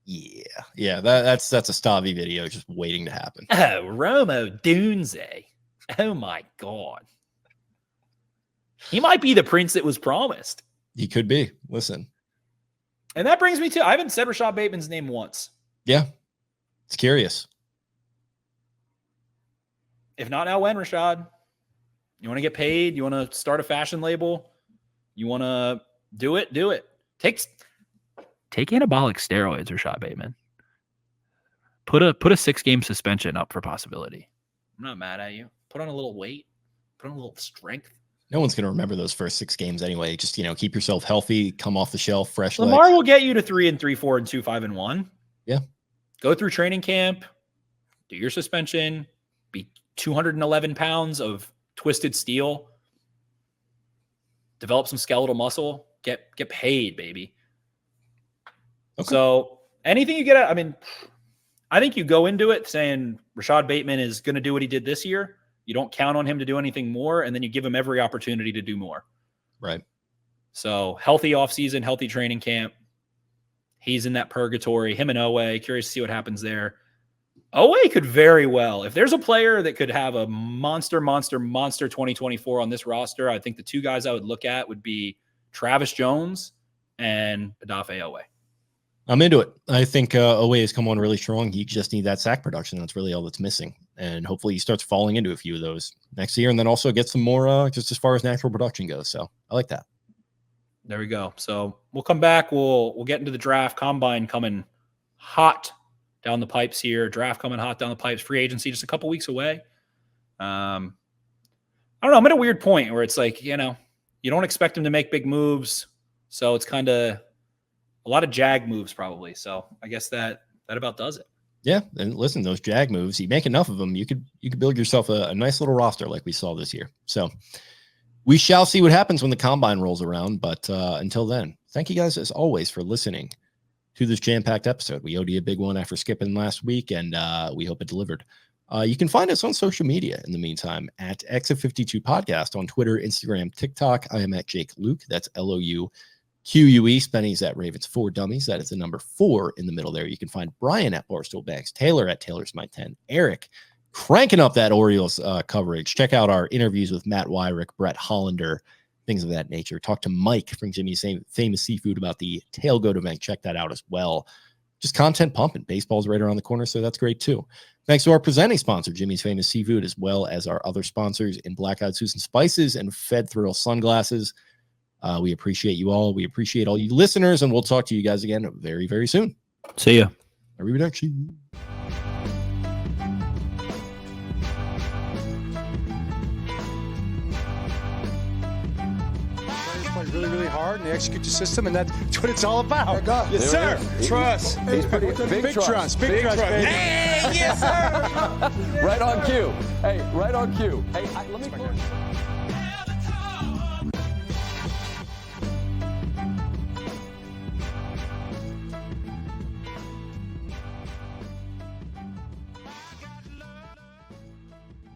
Yeah. That's a Stavi video just waiting to happen. Oh, Rome Odunze. Oh my God. He might be the prince that was promised. He could be. Listen. And that brings me to, I haven't said Rashad Bateman's name once. Yeah. It's curious. If not now, when, Rashad? You want to get paid? You want to start a fashion label? You want to do it? Do it. Take anabolic steroids, Rashad Bateman. Put a 6-game suspension up for possibility. I'm not mad at you. Put on a little weight. Put on a little strength. No one's going to remember those first 6 games anyway. Just, keep yourself healthy, come off the shelf, fresh Lamar legs. will get you to 3-3, 4-2, 5-1. Yeah. Go through training camp, do your suspension, be 211 pounds of twisted steel, develop some skeletal muscle, get paid, baby. Okay. So anything you get at, I think you go into it saying Rashad Bateman is going to do what he did this year. You don't count on him to do anything more, and then you give him every opportunity to do more. Right. So healthy offseason, healthy training camp. He's in that purgatory. Him and Owe, curious to see what happens there. Owe could very well, if there's a player that could have a monster 2024 on this roster, I think the 2 guys I would look at would be Travis Jones and Odafe Owe. I'm into it. I think Owe has come on really strong. You just need that sack production. That's really all that's missing. And hopefully he starts falling into a few of those next year and then also get some more just as far as natural production goes. So I like that. There we go. So we'll come back. We'll get into the draft. Combine coming hot down the pipes here. Draft coming hot down the pipes. Free agency just a couple weeks away. I don't know. I'm at a weird point where it's like, you don't expect him to make big moves. So it's kind of a lot of jag moves probably. So I guess that about does it. Yeah, and listen, those jag moves, you make enough of them, you could build yourself a nice little roster like we saw this year. So we shall see what happens when the combine rolls around. But until then, thank you guys as always for listening to this jam-packed episode. We owed you a big one after skipping last week, and we hope it delivered. You can find us on social media in the meantime at Exit52 Podcast on Twitter, Instagram, TikTok. I am at Jake Louque. That's LOUQUE. Spenny's at Ravens4Dummies. That is the number 4 in the middle there. You can find Brian at Barstool Banks, Taylor at Taylor's My 10, Eric cranking up that Orioles coverage. Check out our interviews with Matt Wyrick, Brett Hollander, things of that nature. Talk to Mike from Jimmy's Famous Seafood about the Tailgate event. Check that out as well. Just content pumping. Baseball's right around the corner, so that's great too. Thanks to our presenting sponsor, Jimmy's Famous Seafood, as well as our other sponsors in Black Eyed Susan Spices and Fed Thrill Sunglasses. We appreciate you all. We appreciate all you listeners, and we'll talk to you guys again very, very soon. See ya. Arrivederci. Really, really hard, and they execute the system, and that's what it's all about. There Yes, sir. it is. Trust. He's pretty big trust. Big trust, baby. Hey, yes, sir. Right on cue. Hey, right on cue. Hey, let me.